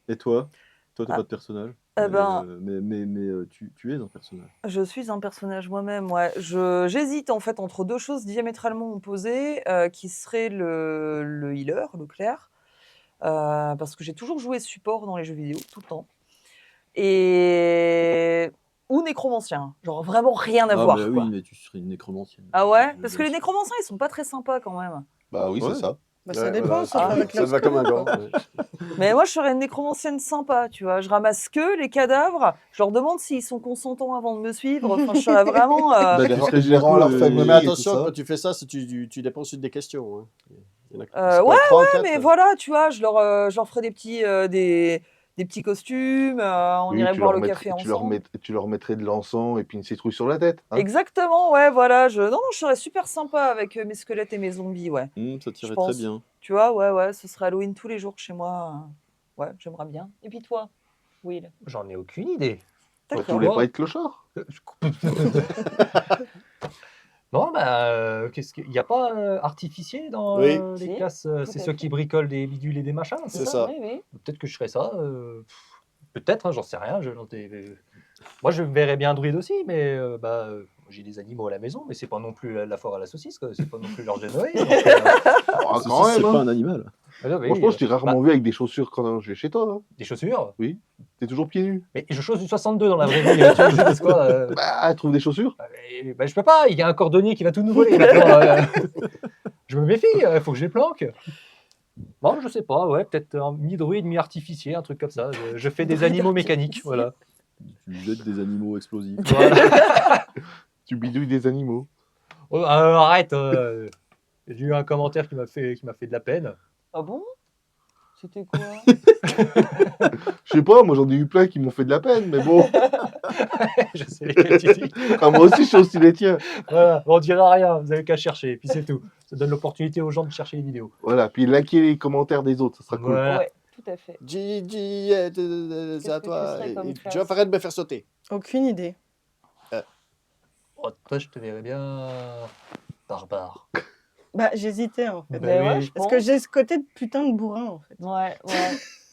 Et toi? Toi, t'as Ah. pas de personnage? Eh ben- Mais tu es un personnage. Je suis un personnage moi-même, ouais. J'hésite en fait entre deux choses diamétralement opposées, qui seraient le healer, le clerc, parce que j'ai toujours joué support dans les jeux vidéo, tout le temps. Ou nécromancien, genre vraiment rien à voir, bah quoi. oui, mais tu serais une nécromancienne. Ah ouais? Parce que les nécromanciens, ils sont pas très sympas quand même. Bah oui, Ouais. c'est ça. Bah, ça Ouais, dépend, voilà, ça Ah. va avec ça leur va comme un score, gant. quoi. ouais. Mais moi, je serais une nécromancienne sympa, tu vois. Je ramasse que les cadavres, je leur demande s'ils sont consentants avant de me suivre. Enfin, je serais vraiment... Bah, Je tu les serais je les rends à leur bientôt, famille. Mais et tout attention, ça. quand tu fais ça, tu dépenses une des questions. Hein. Il y en a- Euh, c'est quoi, ouais, trois, quatre, mais hein. voilà, tu vois, je leur ferais des petits costumes, on Oui, irait tu boire leur le mettrais- café ensemble. tu leur mettrais de l'encens et puis une citrouille sur la tête. Hein. Exactement, ouais, voilà. Non, je serais super sympa avec mes squelettes et mes zombies, ouais. ça tirait je pense. très bien. Tu vois, ouais, ce serait Halloween tous les jours chez moi. Ouais, j'aimerais bien. Et puis toi, Will? J'en ai aucune idée. Tu D'accord. voulais pas être clochard? Non, qu'est-ce qu'il n'y a pas artificier dans Oui. les Si, classes tout c'est à ceux fait. qui bricolent des bidules et des machins, c'est C'est ça ça. Oui, oui. Peut-être que je ferais ça. Peut-être, hein, j'en sais rien. Moi, je me verrais bien druide aussi, mais j'ai des animaux à la maison, mais c'est pas non plus la foire à la saucisse, quoi. C'est pas non plus l'orge de Noé. Donc, Ah, Ceci, quand c'est même, pas hein. un animal. Franchement, je t'ai rarement vu avec des chaussures quand je vais chez toi. Hein. des chaussures. T'es toujours pieds nus. Mais je chausse du 62 dans la vraie vie. Tu veux parce quoi Bah, trouve des chaussures. je peux pas. Il y a un cordonnier qui va tout nous voler. Maintenant, je me méfie. Il faut que je les planque. Bon, je sais pas. Ouais, peut-être un mi-druide, mi-artificier, un truc comme ça. Je fais des animaux mécaniques. Voilà. Tu jettes des animaux explosifs. Voilà. Tu bidouilles des animaux. Oh, arrête. J'ai eu un commentaire qui m'a fait de la peine. Ah bon? C'était quoi? Je sais pas, moi j'en ai eu plein qui m'ont fait de la peine, mais bon. Je sais lesquels tu dis. Ah, moi aussi je sais aussi les tiens. Voilà, on dira rien, vous avez qu'à chercher, et puis c'est tout. Ça donne l'opportunité aux gens de chercher les vidéos. Voilà, puis liker les commentaires des autres, ça sera cool. Voilà. Ouais, tout à fait. Gigi, c'est à que tu toi. serais comme Et classe? tu vas arrêter de me faire sauter. Aucune idée. Oh, toi, je te verrais bien barbare. Bah, j'hésitais en fait. Bah Mais oui. ouais, je Parce pense. que j'ai ce côté de putain de bourrin en fait. Ouais.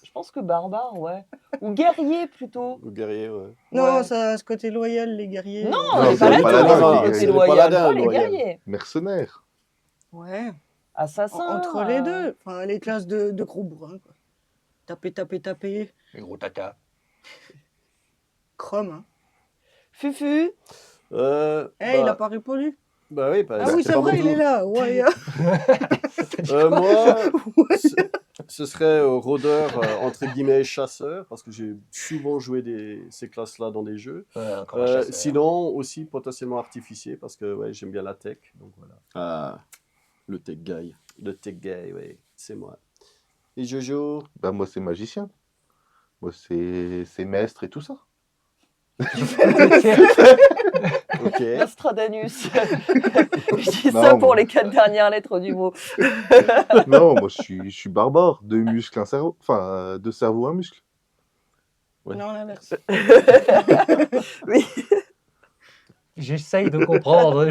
Je pense que barbare, ouais. Ou guerrier plutôt. Le guerrier, ouais. Non, Ouais. ça a ce côté loyal, les guerriers. Non, Non, les c'est les paladins, paladins, c'est c'est côté les loyal, paladins, pas les loyal. guerriers. Mercenaires. Ouais. Assassin. Entre les deux. Enfin, les classes de gros bourrins, quoi. Taper. Les gros tata. Chrome, hein. Fufu. Il a pas répondu. Bah oui, Ah oui, c'est vrai, il est là. Ouais. moi, ce serait rôdeur, entre guillemets, chasseur, parce que j'ai souvent joué ces classes-là dans des jeux. Ouais, encore un chasseur. Sinon, aussi potentiellement artificier, parce que ouais, j'aime bien la tech. Donc voilà. Ah, le tech guy. Le tech guy, oui, c'est moi. Et Jojo? Bah, moi c'est magicien. Moi c'est maître et tout ça. Ok. Nostradamus. Je dis Non, ça pour moi- les 4 dernières lettres du mot. Non, moi je suis barbare. 2 muscles, un cerveau. Enfin, 2 cerveaux, un muscle. Ouais. Non, l'inverse. Oui. J'essaye de comprendre.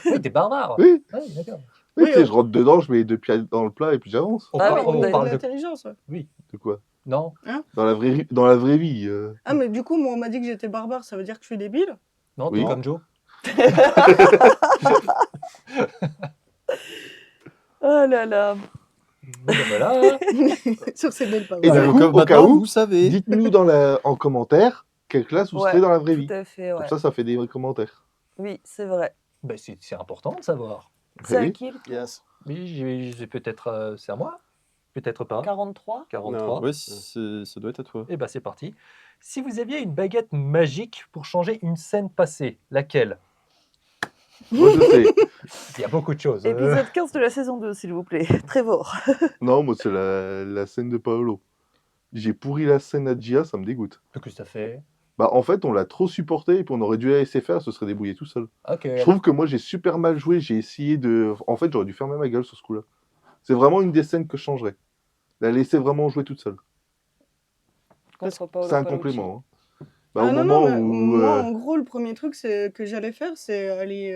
Oui, t'es barbare. Oui, Ouais, d'accord. oui, Oui, tu sais, je rentre dedans, je mets les 2 pieds dans le plat et puis j'avance. On Ah parle, oui, on d'ailleurs. parle de... L'intelligence, ouais. Oui, De quoi? non. Dans la vraie vie. Ah, mais du coup, moi, on m'a dit que j'étais barbare, ça veut dire que je suis débile? Non, t'es Oui. comme Joe. Oh là là. Bon, ben voilà. Sur ces belles Et paroles. du coup, comme au cas maintenant, où, vous savez. dites-nous en commentaire quelle classe vous Ouais, serez dans la vraie tout vie. à fait, Comme ouais. ça fait des commentaires. Oui, c'est vrai. Ben, c'est important de savoir. C'est à oui. qui le tour? Yes. Oui, j'ai peut-être... c'est à moi? Peut-être pas. 43? 43. Ouais, ça doit être à toi. Et ben c'est parti. Si vous aviez une baguette magique pour changer une scène passée, laquelle? Moi, je sais. Il y a beaucoup de choses. Épisode 15 de la saison 2, s'il vous plaît. Trevor. Non, moi, c'est la scène de Paolo. J'ai pourri la scène à Gia, ça me dégoûte. Qu'est-ce que ça fait? Bah, en fait, on l'a trop supporté et puis on aurait dû la laisser faire, ce serait débrouillé tout seul. Ok. Je trouve que moi, j'ai super mal joué, j'ai essayé de... En fait, j'aurais dû fermer ma gueule sur ce coup-là. C'est vraiment une des scènes que je changerais. La laisser vraiment jouer toute seule. Contre Paolo C'est un Paolucci. complément. Hein. Bah, Ah au non, moment non, mais où... moi, en gros, le premier truc que j'allais faire, c'est aller...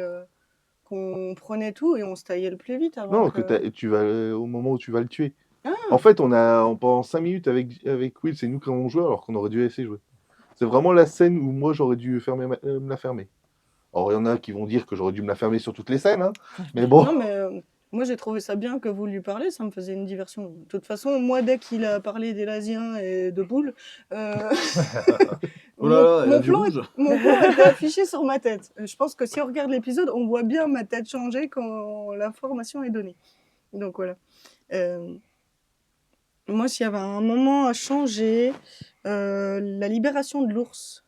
qu'on prenait tout et on se taillait le plus vite avant Non, que... tu vas au moment où tu vas le tuer. Ah. En fait, pendant 5 minutes avec Will, c'est nous qui avons joué alors qu'on aurait dû laisser jouer. C'est vraiment la scène où moi j'aurais dû me la fermer. Alors il y en a qui vont dire que j'aurais dû me la fermer sur toutes les scènes, hein. Mais bon. Non, mais moi, j'ai trouvé ça bien que vous lui parlez, ça me faisait une diversion. De toute façon, moi, dès qu'il a parlé des Lasiens et de boules, Oh là là, elle a mon vu plan rouge. mon plan était affiché sur ma tête. Je pense que si on regarde l'épisode, on voit bien ma tête changer quand l'information est donnée. Donc voilà. Moi, s'il y avait un moment à changer, la libération de l'ours.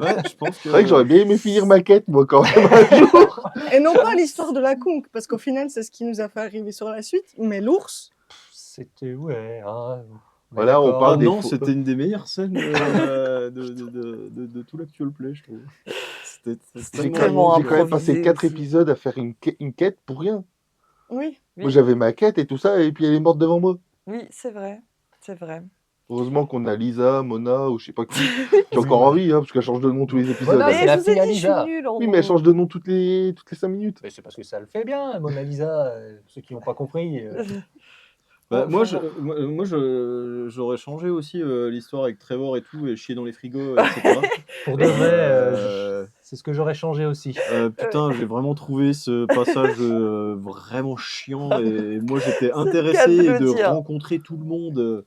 Ouais, je pense que. C'est vrai que j'aurais bien aimé finir ma quête, moi, quand même, un jour. Et non pas l'histoire de la conque, parce qu'au final, c'est ce qui nous a fait arriver sur la suite. Mais l'ours, C'était ouais. Hein. Voilà, on D'accord. parle Oh des non, faux- c'était une des meilleures scènes de tout l'actual play, je trouve. C'était J'ai tellement quand même passé improvisé 4 aussi. épisodes à faire une quête pour rien. oui. Moi, j'avais ma quête et tout ça, et puis elle est morte devant moi. Oui, c'est vrai. C'est vrai. Heureusement qu'on a Lisa, Mona, ou je sais pas qui est encore en vie, hein, parce qu'elle change de nom tous les épisodes. Voilà, Mais c'est la je vous ai fille à dit, je suis Lisa. nulle en Oui, mais elle nom. change de nom toutes les 5 minutes. Mais c'est parce que ça le fait bien, Mona Lisa. Ceux qui n'ont pas compris. Bah, Bon, moi, j'aurais changé aussi l'histoire avec Trevor et tout, et chier dans les frigos, etc. Pour de vrai, Euh, c'est ce que j'aurais changé aussi. putain, j'ai vraiment trouvé ce passage vraiment chiant, et moi j'étais C'est le cas intéressé de le de dire. rencontrer tout le monde,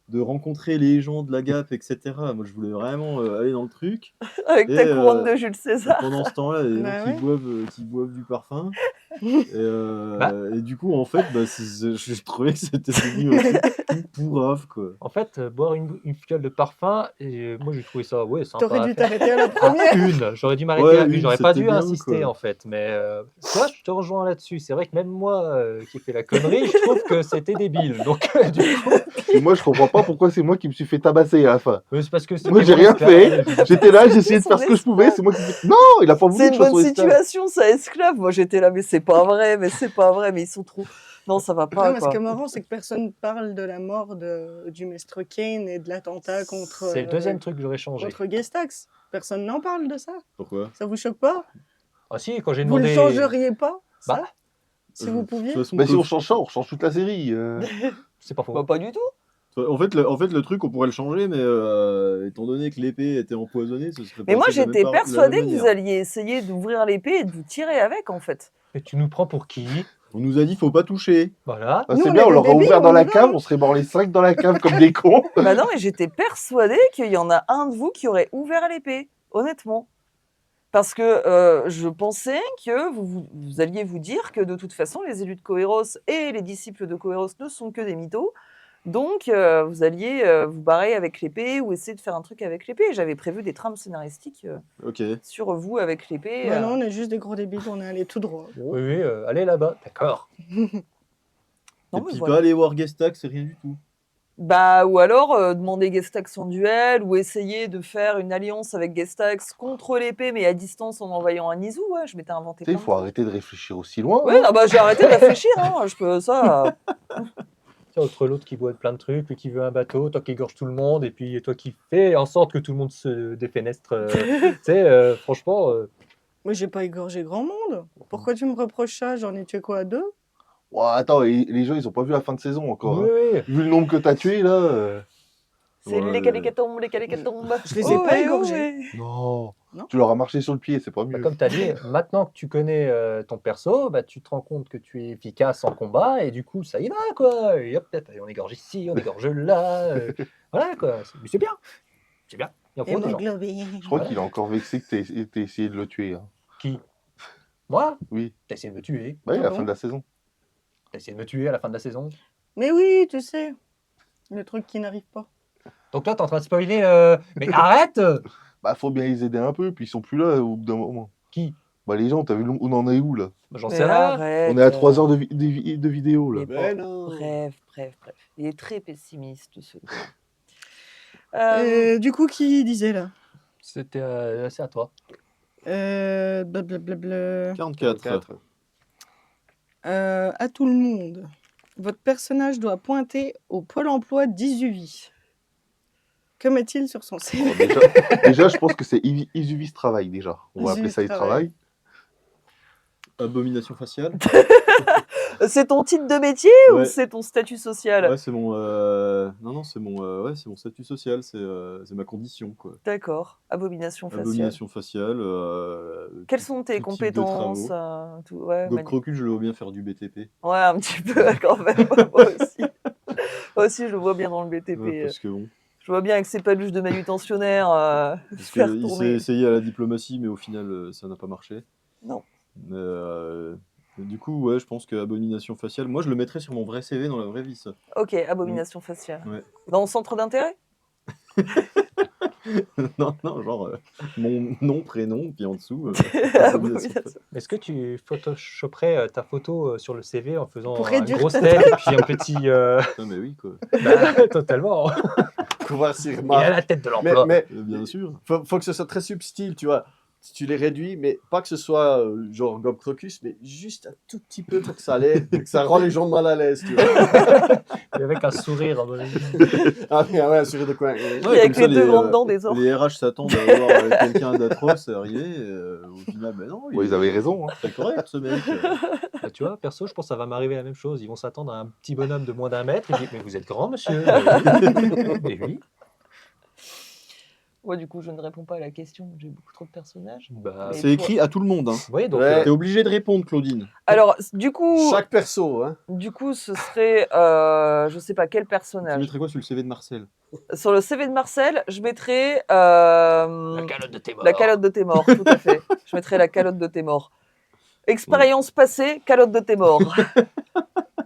de rencontrer les gens de la Gap, etc. Moi je voulais vraiment aller dans le truc. Avec ta Et, couronne de Jules Et César. pendant ce temps-là, il y a des Bah gens ouais. qui boivent du parfum. Bah. Et du coup, en fait, je trouvais que c'était devenu un truc tout pourrave, quoi. En fait, boire une fiole de parfum, et moi j'ai trouvé ça ouais, sympa. T'aurais à dû faire. t'arrêter à la À première. une, j'aurais dû m'arrêter Ouais, à une, une, j'aurais pas c'était dû bien, insister quoi. en fait. Mais toi, je te rejoins là-dessus. C'est vrai que même moi qui ai fait la connerie, je trouve que c'était débile. Donc, du coup, Et moi, je comprends pas pourquoi c'est moi qui me suis fait tabasser à la fin. c'est parce que c'était Moi, j'ai mon rien esclave. fait. J'étais là, j'essayais de son faire ce que je pouvais. esclave. C'est moi qui me suis... Non, il a pas voulu C'est que une je sois bonne son esclave. situation, ça, esclave. Moi, j'étais là, mais c'est pas vrai, mais c'est pas vrai, mais ils sont trop. Non, ça va pas, Non, mais ce quoi. qui est marrant, c'est que personne ne parle de la mort du maître Kane et de l'attentat contre, C'est le deuxième truc que j'aurais changé. contre Gestax. Personne n'en parle de ça. Pourquoi? Ça vous choque pas? Ah si, quand j'ai Vous ne demandé. changeriez pas ça Bah, si vous pouviez? De toute façon, Bah, si on change ça, on change toute la série. c'est pas faux. Bah, pas du tout. en fait, le truc, on pourrait le changer, mais étant donné que l'épée était empoisonnée, ce serait Mais moi, passé de la j'étais même par- de la persuadée même que vous manière. alliez essayer d'ouvrir l'épée et de vous tirer avec, en fait. Et tu nous prends pour qui? On nous a dit, faut pas toucher. Voilà. Bah, Nous, c'est on bien, est on des l'aurait débiles, ouvert dans on la y va, cave, hein. on serait morts les 5 dans la cave comme des cons. Bah non, mais j'étais persuadée qu'il y en a un de vous qui aurait ouvert l'épée, honnêtement. Parce que je pensais que vous alliez vous dire que de toute façon, les élus de Coeros et les disciples de Coeros ne sont que des mythos. Donc, vous alliez vous barrer avec l'épée ou essayer de faire un truc avec l'épée. J'avais prévu des trames scénaristiques Ok. sur vous avec l'épée. Bah non, on est juste des gros débiles, on est allé tout droit. Oui, oui, allez là-bas. D'accord. Non, Et mais puis voilà. pas aller voir Gestax, c'est rien du tout. Bah, ou alors demander Gestax en duel ou essayer de faire une alliance avec Gestax contre l'épée, mais à distance en envoyant un Izu. Ouais, je m'étais inventé Tu sais, plein il de faut trucs. arrêter de réfléchir aussi loin. Oui, hein. non, bah, j'ai arrêté de réfléchir. Hein. Je peux ça. Tu sais, entre l'autre qui boit plein de trucs, lui qui veut un bateau, toi qui égorge tout le monde, et puis toi qui fais en sorte que tout le monde se défenestre. Tu sais, franchement, Moi, j'ai pas égorgé grand monde. Pourquoi tu me reproches ça? J'en ai tué quoi, 2? Ouah, attends, les gens, ils ont pas vu la fin de saison encore. oui, Hein. oui. Vu le nombre que t'as tué, là. C'est Ouais. les calicatombes, les calicatombes. Je les ai pas égorgés. ouais. Non. Non. Tu leur as marché sur le pied, c'est pas Bah, mieux. comme tu as dit, maintenant que tu connais ton perso, bah, tu te rends compte que tu es efficace en combat et du coup, ça y va, quoi. Et hop, hop, on égorge ici, on égorge là. Voilà, quoi. Mais c'est bien. C'est bien. Il en faut des gens. Hémoglobine. Je crois Voilà. qu'il est encore vexé que t'aies essayé de le tuer. Hein. Qui Moi Oui. T'as essayé de me tuer. Bah, oui, à Ah la bon fin de la saison. T'as essayé de me tuer à la fin de la saison. Mais oui, tu sais. Le truc qui n'arrive pas. Donc là, t'es en train de spoiler. Mais arrête. Bah, faut bien les aider un peu, puis ils sont plus là au bout d'un moment. Qui Bah, les gens, t'as vu, on en est où, là? J'en Mais sais rien. arrête. On est à 3 heures de vidéo, là. Mais Mais bon, non. bref. Il est très pessimiste, ce gars. Du coup, qui disait là? C'est à toi. Blablabla. 44. À tout le monde. Votre personnage doit pointer au Pôle emploi 18. Que met-il sur son CV? Alors, déjà, je pense que c'est Isuvis Travail, déjà. On va appeler Isuvis ça Travail. Travail. Abomination faciale. C'est ton titre de métier ou Ouais. c'est ton statut social? Ouais, c'est mon. Non, c'est mon statut social, c'est ma condition, quoi. D'accord. Abomination faciale. Abomination faciale. Quelles sont tes tout type de compétences travaux. tout... Ouais, Gob Crocus, je le vois bien faire du BTP. ouais, un petit peu quand même. Moi aussi. Moi aussi, je le vois bien dans le BTP. Ouais, parce que bon. Je vois bien avec ses paluches de manutentionnaire Parce faire qu'il s'est tourner. essayé à la diplomatie, mais au final, ça n'a pas marché. Non. Du coup, ouais, je pense que Abomination faciale, moi, je le mettrais sur mon vrai CV dans la vraie vie, ça. Ok, abomination faciale. Ouais. Dans le centre d'intérêt? non, genre mon nom, prénom, puis en dessous. Abomination Abomination. faciale. Est-ce que tu photoshoperais ta photo sur le CV en faisant Pour une réduire grosse ta tête et puis un petit. Putain, mais oui, quoi. Bah, totalement. Qu'on va s'y Il a remarquer. la tête de Mais, l'emploi. mais Bien sûr. faut que ce soit très subtil, tu vois. Si tu les réduis, mais pas que ce soit genre Gob Crocus, mais juste un tout petit peu pour que ça allait, que ça rend les gens mal à l'aise, tu vois. Et avec un sourire. Ah ouais, un sourire de coin. Et Ouais, avec comme ça, les deux grandes dents des orques. Les RH s'attendent à avoir quelqu'un d'atroce arriver. Au final, ben non, Ouais, ils avaient raison. Hein. très correct, ce mec. Bah, tu vois, perso, je pense que ça va m'arriver la même chose. Ils vont s'attendre à un petit bonhomme de moins d'1 mètre. Et je dis, mais vous êtes grand, monsieur. Mais oui. Ouais, du coup, je ne réponds pas à la question. J'ai beaucoup trop de personnages. Bah, Mais C'est écrit à tout le monde. Hein. vous voyez, donc. Ouais. T'es obligé de répondre, Claudine. Alors, du coup, Chaque perso, hein. ce serait, je sais pas quel Tu personnage. mettrais quoi sur le CV de Marcel? Sur le CV de Marcel, je mettrais La calotte de tes morts. la calotte de tes morts, tout à fait. Je mettrais la calotte de tes morts. Expérience passée, calotte de tes morts.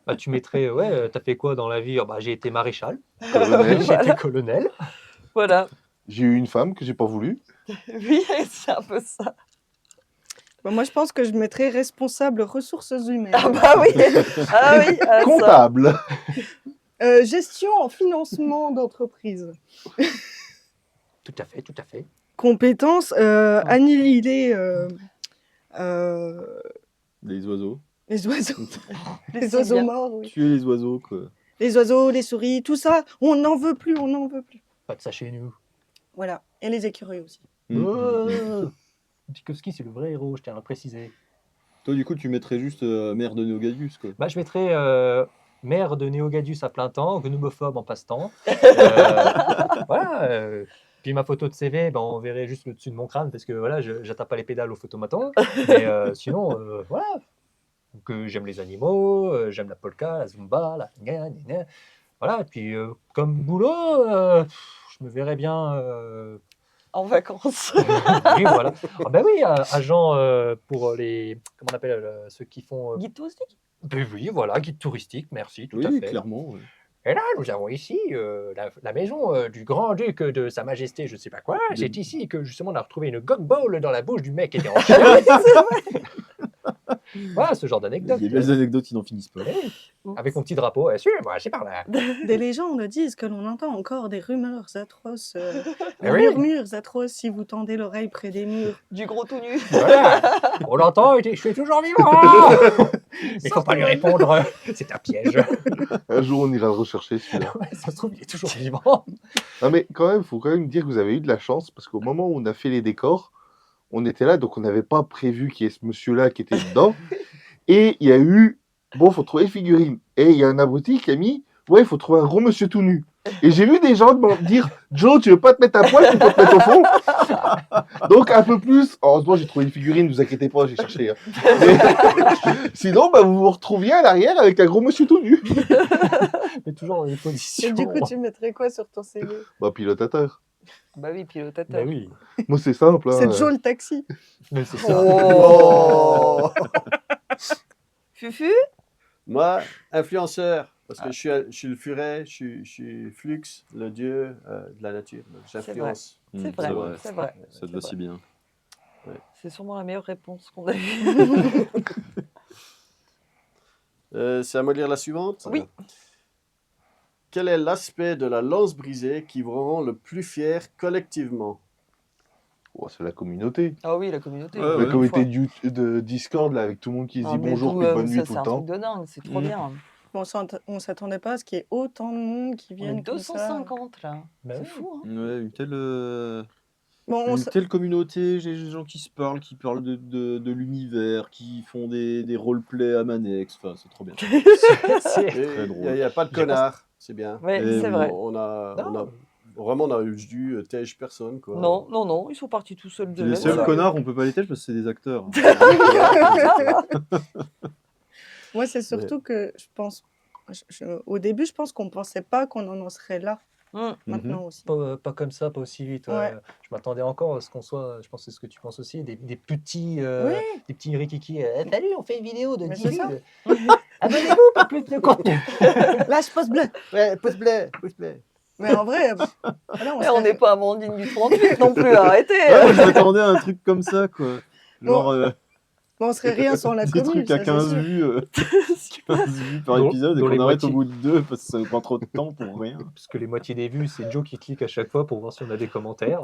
Bah, tu mettrais, ouais, t'as fait quoi dans la vie? Bah, j'ai été maréchal. Colonel. J'ai été colonel. Voilà. J'ai eu une femme que j'ai pas voulu. Oui, c'est un peu ça. Bah, moi, je pense que je mettrais responsable ressources humaines. Ah bah oui. Ah oui. Ah, ça. Comptable. Gestion en financement d'entreprise. Tout à fait, tout à fait. Compétences, annihiler Les oiseaux. les oiseaux. Les Les oiseaux civils. morts, oui. Tuer les oiseaux, quoi. Les oiseaux, les souris, tout ça, on n'en veut plus, on n'en veut plus. Pas de ça chez nous. Voilà. Et les écureuils aussi. Oh. Tchaikovsky, c'est le vrai héros, je tiens à le préciser. Toi, du coup, tu mettrais juste mère de Neogadius, quoi. Bah, je mettrais maire de Néogadius à plein temps, gnomophobe en passe-temps. Voilà. Puis ma photo de CV, ben, on verrait juste le dessus de mon crâne parce que voilà, j'attrape pas les pédales au photomaton. Mais sinon, voilà. Donc, j'aime les animaux, j'aime la polka, la zumba, la gna, gna, gna. Voilà. Et puis comme boulot, je me verrais bien. En vacances. Oui, voilà. Ah ben oui, agent pour les. Comment on appelle ceux qui font. Guide touristique. Ben oui, voilà, guide touristique, merci, tout à Oui, fait. clairement. ouais. Et là, nous avons ici la maison du grand-duc de Sa Majesté, je sais pas quoi. De- C'est ici que justement on a retrouvé une gog ball dans la bouche du mec qui était en chien. Voilà, ce genre Il y a d'anecdote. des belles anecdotes qui n'en finissent pas. Avec mon petit drapeau. Suivez-moi, c'est par là. Des légendes disent que l'on entend encore des rumeurs atroces, Eh des oui. murmures atroces si vous tendez l'oreille près des murs. Du gros tout nu. Voilà. On l'entend, je suis toujours vivant. Mais faut pas lui répondre. C'est un piège. Un jour, on ira le rechercher, celui-là. Ouais, ça se trouve, il est toujours vivant. Non, mais quand même, faut quand même dire que vous avez eu de la chance, parce qu'au moment où on a fait les décors, on était là, donc on n'avait pas prévu qu'il y ait ce monsieur-là qui était dedans. Et il y a eu, bon, faut trouver une figurine. Et il y a un abruti qui a mis, ouais, il faut trouver un gros monsieur tout nu. Et j'ai vu des gens dire, Joe, tu veux pas te mettre à poil, tu peux te mettre au fond. Donc un peu plus. Heureusement, j'ai trouvé une figurine, ne vous inquiétez pas, j'ai cherché. Hein. Mais... Sinon, bah, vous vous retrouviez à l'arrière avec un gros monsieur tout nu. Mais toujours dans des positions. Et du coup, tu mettrais quoi sur ton CV? Bah, pilotateur. Bah oui, Bah pilotateur. oui. Moi, c'est simple. Hein. C'est Joe le taxi. Mais c'est ça. Oh. Fufu? Moi, influenceur, parce que je suis le furet, je suis Flux, le dieu de la nature. Donc, j'influence. C'est C'est vrai, c'est vrai. Ça te va si bien. C'est sûrement la meilleure réponse qu'on a eue. C'est à moi de lire la suivante? Oui. Quel est l'aspect de la lance brisée qui vous rend le plus fier collectivement? Oh, c'est la communauté. Ah oui, la communauté. Ouais, La ouais. communauté de Discord, là, avec tout le monde qui se dit bonjour, puis bonne nuit tout C'est le un temps. truc de dingue, c'est trop Mhm. bien. Bon, on s'attendait pas à ce qu'il y ait autant de monde qui On est viennent comme ça. 250 là. Bah C'est oui. fou, hein. Ouais, Bon, une telle communauté, j'ai des gens qui parlent de l'univers, qui font des roleplays à Manex, enfin c'est trop bien. C'est- Très drôle. Il n'y a pas de J'ai connard, c'est bien. Ouais, Eh c'est oui. vrai. Vraiment, on a eu dû tège personne, quoi. Non, non, non, ils sont partis tout seuls de Les même. seuls ça. connards, on peut pas les têcher parce que c'est des acteurs. moi, c'est surtout que je pense. Au début, je pense qu'on pensait pas qu'on en serait là Hum. maintenant aussi. Pas comme ça, pas aussi vite. Ouais. Ouais. Je m'attendais encore à ce qu'on soit, je pense que c'est ce que tu penses aussi, des petits, Oui. des petits rikiki. Salut, on fait une vidéo de Mais 10 c'est ça. minutes. Abonnez-vous pour plus de contenu. Là, je pose bleu. Ouais, pouce bleu, pouce bleu. Mais en vrai, voilà, Eh, on n'est pas Amandine du 38 non plus, arrêtez. Ouais, je m'attendais à un truc comme ça, quoi. Genre on serait rien sans la des commune. trucs à ça, c'est 15 sûr. vues, 15 vues par Dont- épisode et dont qu'on les arrête au moitiés. bout de 2 parce que ça prend trop de temps pour rien. Parce que les moitiés des vues, c'est Joe qui clique à chaque fois pour voir si on a des commentaires.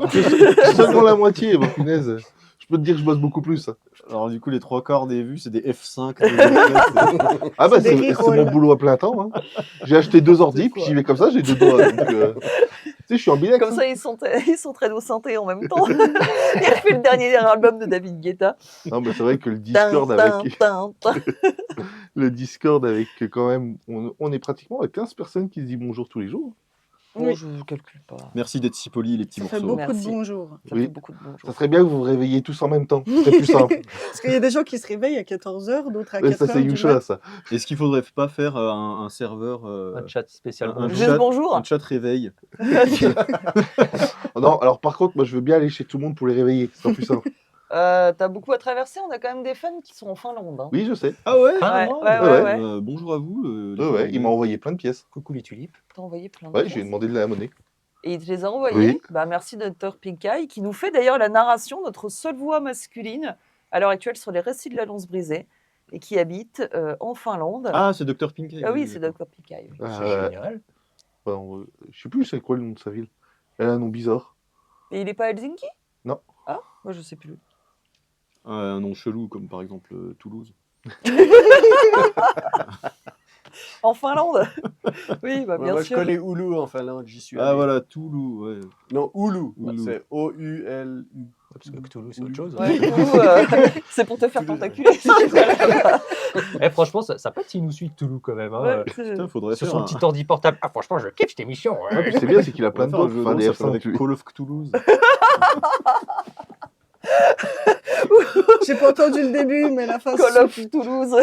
Seulement la moitié, bah, punaise. Je peux te dire que je bosse beaucoup plus. Hein. Alors du coup, les 3/4 des vues, c'est des F5. des F7, Ah bah C'est des c'est rerolls. mon boulot à plein temps. Hein. J'ai acheté 2 ordi, puis j'y vais comme ça, j'ai 2 doigts. Donc, tu sais, je suis en bilex. Comme ça, ils s'entraînent au synthé en même temps. Il refait le dernier album de David Guetta. Non, mais c'est vrai que le Discord avec, Tin. le Discord avec quand même, on est pratiquement à 15 personnes qui se disent bonjour tous les jours. Bon, je ne calcule pas. Merci d'être si poli, les petits Ça fait morceaux. beaucoup Merci. de bonjours. Ça Oui. fait beaucoup de Ça bonjours. serait bien que vous vous réveilliez tous en même temps. C'est plus simple. Parce qu'il y a des gens qui se réveillent à 14h, d'autres à Ouais, 4h. ça, c'est Yusha, ça. Est-ce qu'il faudrait pas faire un serveur, Un chat spécial. un bonjour. Juste bonjour. un chat réveil? Non, alors par contre, moi je veux bien aller chez tout le monde pour les réveiller. C'est plus simple. T'as beaucoup à traverser. On a quand même des fans qui sont en Finlande. Hein. Oui, je sais. Ah ouais? Ah, Ouais, non, ouais, ouais. ouais. Bonjour à vous. les Ouais, Finlandais. il m'a envoyé plein de pièces. Coucou les tulipes. T'as envoyé plein de Ouais, pièces. j'ai demandé de la monnaie. Et il te les a envoyés. Oui. Bah, merci Dr Pinkai, qui nous fait d'ailleurs la narration, notre seule voix masculine à l'heure actuelle sur les récits de la lance brisée, et qui habite en Finlande. Ah, c'est Dr Pinkai. Ah oui, c'est Dr Pinkai. Oui. C'est Euh, génial. ouais, je sais plus c'est quoi le nom de sa ville. Elle a un nom bizarre. Et il est pas à Helsinki? Non. Ah, moi je sais plus. Un nom chelou, comme par exemple Toulouse. En Finlande? Oui, bah, bien Moi, sûr. je connais Oulu en Finlande, j'y suis Ah allé. voilà, Toulouse, ouais. Non, Oulu. Oulu. C'est O-U-L-U. Parce que Cthulhu, c'est autre chose. Ouais, ou, c'est pour te faire tentaculer. Franchement, ça passe s'il nous suit Cthulhu quand même. Hein. Ouais, c'est- Putain, faudrait Sur faire son petit ordi portable. Ah, franchement, je kiffe cette émission. Ouais, puis c'est bien, c'est qu'il a plein de on va potes. faire un Enfin, jeu des de rôle, ça F5 avec lui. Call of Toulouse. J'ai pas entendu le début, mais la fin. Call of suffit. Toulouse.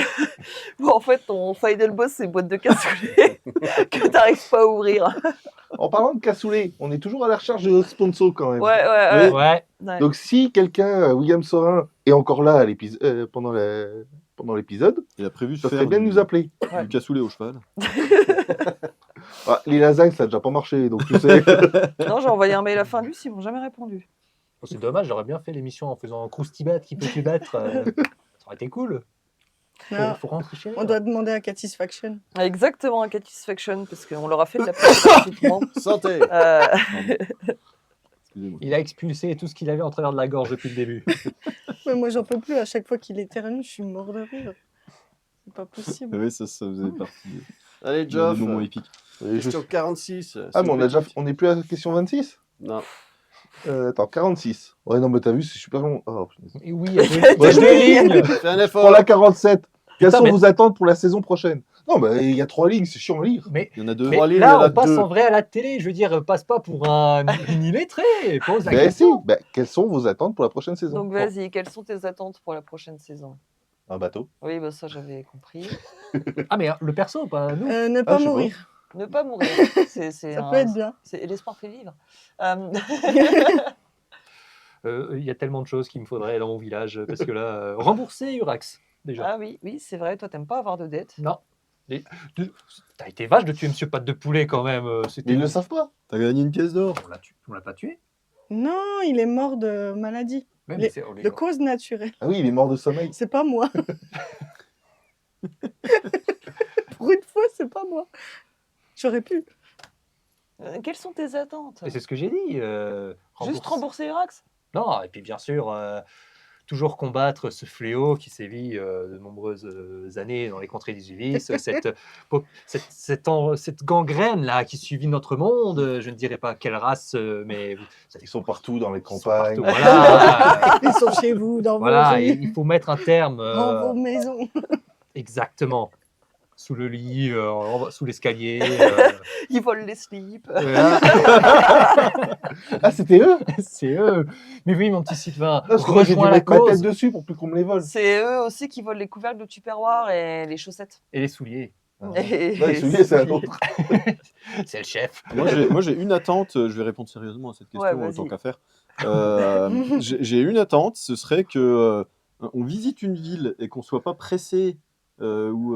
Bon, en fait, ton final boss, c'est une boîte de cassoulet que t'arrives pas à ouvrir. En parlant de cassoulet, on est toujours à la recherche de notre sponsor quand même. Ouais. Ouais. Ouais. Donc si quelqu'un, William Sorin, est encore là à pendant l'épisode, Il a prévu de ça faire serait bien de nous appeler. du cassoulet au cheval. Ah, les lasagnes, ça n'a déjà pas marché, donc tu sais. Non, j'ai envoyé un mail à fin lui, ils m'ont jamais répondu. Oh, c'est dommage, j'aurais bien fait l'émission en faisant un Croustibat qui peut te battre. Ça aurait été cool. Non, Faut rentrer on doit demander à Catisfaction. Exactement, à Catisfaction, parce qu'on leur a fait de la place gratuitement. Santé. Excusez-moi. Il a expulsé tout ce qu'il avait en travers de la gorge depuis le début. Mais moi, j'en peux plus. À chaque fois qu'il éternue, je suis mort de rire. C'est pas possible. Oui, ça faisait partie Allez, des Geoff. moments épiques. Question 46. Ah, mais s'il vous plaît. on n'est plus à la question 26 Non. Attends, 46. Ouais, non, mais t'as vu, c'est super long. Oh, punaise. Et oui, il y a deux lignes. Fais un Pour effort. la 47. Quelles Putain, sont mais- vos attentes pour la saison prochaine? Non, mais il y a 3 lignes, c'est chiant à lire. Mais, Il y en a deux. mais Trois lignes, il y là, en a on passe deux. en vrai à la télé. Je veux dire, passe pas pour un illettré. Pose la Ben si, question. ben, quelles sont vos attentes pour la prochaine saison? Donc vas-y, quelles sont tes attentes pour la prochaine saison? Un bateau. Oui, bah ça j'avais compris. Ah, mais le perso, pas nous. Ne pas je sais pas. mourir. Ne pas mourir, c'est Ça peut être bien. l'espoir fait vivre. Il y a tellement de choses qu'il me faudrait dans mon village. Parce que là, rembourser Urax, déjà. Ah oui, oui, c'est vrai, toi t'aimes pas avoir de dettes. Non. T'as été vache de tuer Monsieur Patte de Poulet quand même. Mais ils ne le savent pas. T'as gagné une pièce d'or. On l'a pas tué. Non, il est mort de maladie. Ouais, Les- c'est- De cause naturelle. Ah oui, il est mort de sommeil. C'est pas moi. Pour une fois, c'est pas moi. J'aurais pu. Quelles sont tes attentes? Et c'est ce que j'ai dit. Juste rembourser Urax? Non, et puis bien sûr, toujours combattre ce fléau qui sévit de nombreuses années dans les contrées des Uvis, cette gangrène-là qui suivit notre monde. Je ne dirais pas quelle race, mais vous savez, Ils sont partout dans les ils sont campagnes. partout, voilà. Ils sont chez vous, dans Voilà, vos et rues, il faut mettre un terme. dans vos maisons. Exactement. Sous le lit, sous l'escalier. Ils volent les slips. Voilà. Ah, c'était eux? C'est eux. Mais oui, mon petit Sylvain, Parce que moi, j'ai dû rejoins la mettre ma tête cause. dessus pour plus qu'on me les vole. C'est eux aussi qui volent les couvercles de Tupperware et les chaussettes. Et les souliers. Ah. Et- Non, les souliers, c'est un autre. C'est le chef. Moi, j'ai une attente. Je vais répondre sérieusement à cette question, Ouais, vas-y. tant qu'à faire. J'ai une attente. Ce serait que on visite une ville et qu'on soit pas pressé, ou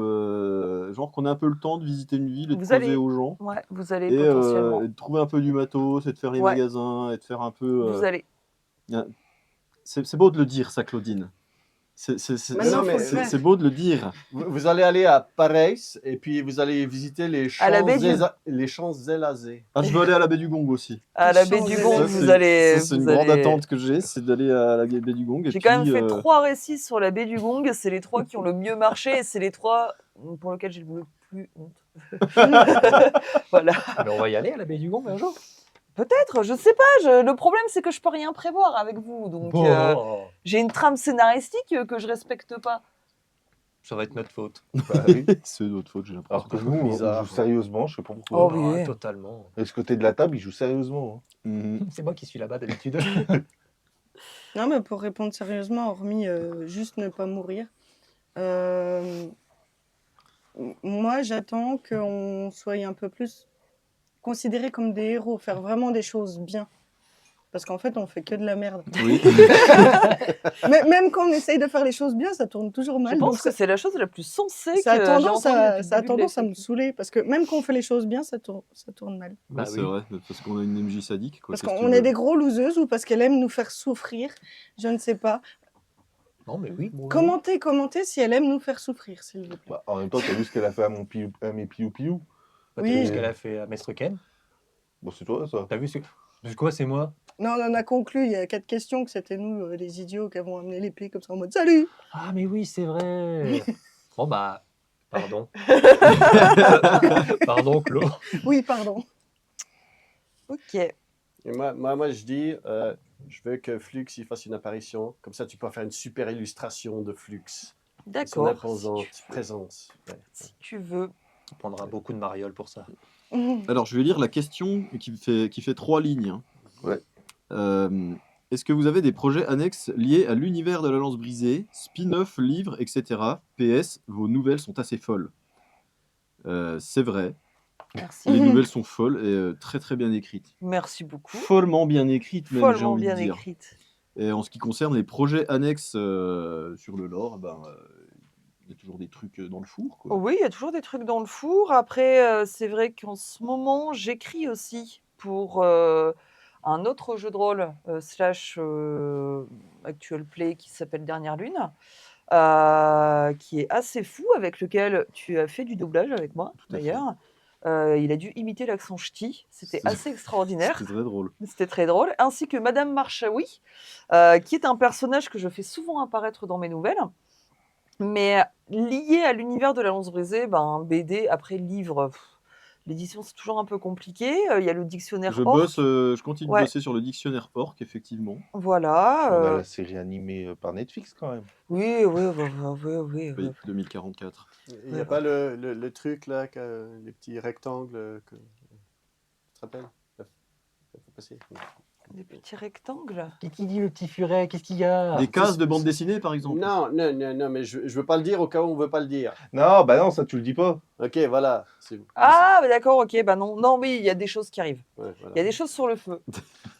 genre qu'on ait un peu le temps de visiter une ville et de Vous causer allez- aux gens. Ouais, vous allez Et, potentiellement. et de trouver un peu du matos, et de faire les Ouais. magasins, et de faire un peu. Vous allez. C'est beau de le dire, ça, Claudine. Maintenant, faut le faire. C'est beau de le dire. Vous allez aller à Paris et puis vous allez visiter les À la baie du- Champs-Élysées. Ah, je veux aller à la baie du Gong aussi. À la baie du Ça, Gong, Ça, vous c'est- allez. ça, c'est vous une grande allez- attente que j'ai, c'est d'aller à la baie du Gong. et J'ai quand même puis, fait 3 récits sur la baie du Gong. C'est les 3 qui ont le mieux marché et c'est les 3 pour lesquels j'ai le plus honte. Voilà. Mais on va y aller à la baie du Gong un jour. Peut-être, je sais pas. Le problème, c'est que je peux rien prévoir avec vous. Donc, Bon, j'ai une trame scénaristique que je respecte pas. ça va être notre faute. Bah oui. C'est notre faute, j'ai Alors l'impression. que nous, on Bizarre. joue sérieusement, je sais pas pourquoi. Oh oui. Ah, totalement. Et ce côté de la table, ils jouent sérieusement. hein. Mhm. C'est moi qui suis là-bas d'habitude. Non, mais pour répondre sérieusement, hormis juste ne pas mourir, moi j'attends qu'on soit un peu plus considérés comme des héros, faire vraiment des choses bien. Parce qu'en fait, on fait que de la merde. Oui. Mais même quand on essaye de faire les choses bien, ça tourne toujours mal. Je donc pense que c'est la chose la plus sensée ça a que tendance, j'ai entendue depuis le ça a début de tendance à me l'épisode. saouler. Parce que même quand on fait les choses bien, ça tourne mal. Bah c'est oui. vrai, parce qu'on a une MJ sadique. Quoi, Parce qu'est-ce que qu'on tu est veux. des gros loseuses ou parce qu'elle aime nous faire souffrir. Je ne sais pas. Non, mais oui. Bon, Commentez si elle aime nous faire souffrir, s'il vous plaît. Bah, en même temps, t'as vu ce qu'elle a fait à mes piou-piou? Bah, Oui. t'as vu ce qu'elle a fait à Maître Ken? Bon, c'est toi, ça. T'as vu ce que... C'est quoi, c'est moi? Non, on en a conclu il y a 4 questions que c'était nous, les idiots, qui avons amené l'épée comme ça en mode salut. Ah, mais oui, c'est vrai. Bon, bah, pardon. Pardon, Claude. Oui, pardon. Ok. Et moi, je dis, je veux que Flux il fasse une apparition. Comme ça, tu peux faire une super illustration de Flux. Son D'accord. imposante Si tu veux. présence. Ouais. Si tu veux. On prendra beaucoup de mariole pour ça. Alors, je vais lire la question qui fait 3 lignes. hein. Ouais. Est-ce que vous avez des projets annexes liés à l'univers de la Lance Brisée, spin-off, livres, etc. PS, vos nouvelles sont assez folles. C'est vrai, Merci. les nouvelles sont folles et très très bien écrites. Merci beaucoup. Follement bien écrites, même, j'ai Follement envie bien de dire. écrite. Et en ce qui concerne les projets annexes sur le lore, il y a toujours des trucs dans le four. Quoi. Oh oui, il y a toujours des trucs dans le four. Après, c'est vrai qu'en ce moment, j'écris aussi pour un autre jeu de rôle slash actual play qui s'appelle Dernière Lune. qui est assez fou, avec lequel tu as fait du doublage avec moi, Tout à fait. d'ailleurs. Il a dû imiter l'accent ch'ti, c'était C'est- assez extraordinaire. C'était très drôle. C'était très drôle, ainsi que Madame Marchaoui, qui est un personnage que je fais souvent apparaître dans mes nouvelles, mais lié à l'univers de la Lance Brisée, BD, après livre, l'édition c'est toujours un peu compliqué, il y a le dictionnaire Orc, Je continue de Ouais. bosser sur le dictionnaire Orc, effectivement. voilà. On a la série animée par Netflix quand même. Oui. Oui, 2044. Il n'y a pas le truc là, les petits rectangles que. Tu te rappelles? Il faut passer. Des petits rectangles. Qui dit le petit furet? Qu'est-ce qu'il y a? Des cases de bande dessinée, par exemple. Non, mais je veux pas le dire au cas où on veut pas le dire. Non, bah non, ça tu le dis pas. Ok, voilà. Ah, d'accord, ok, non, oui, il y a des choses qui arrivent. Ouais, voilà. Il y a des choses sur le feu.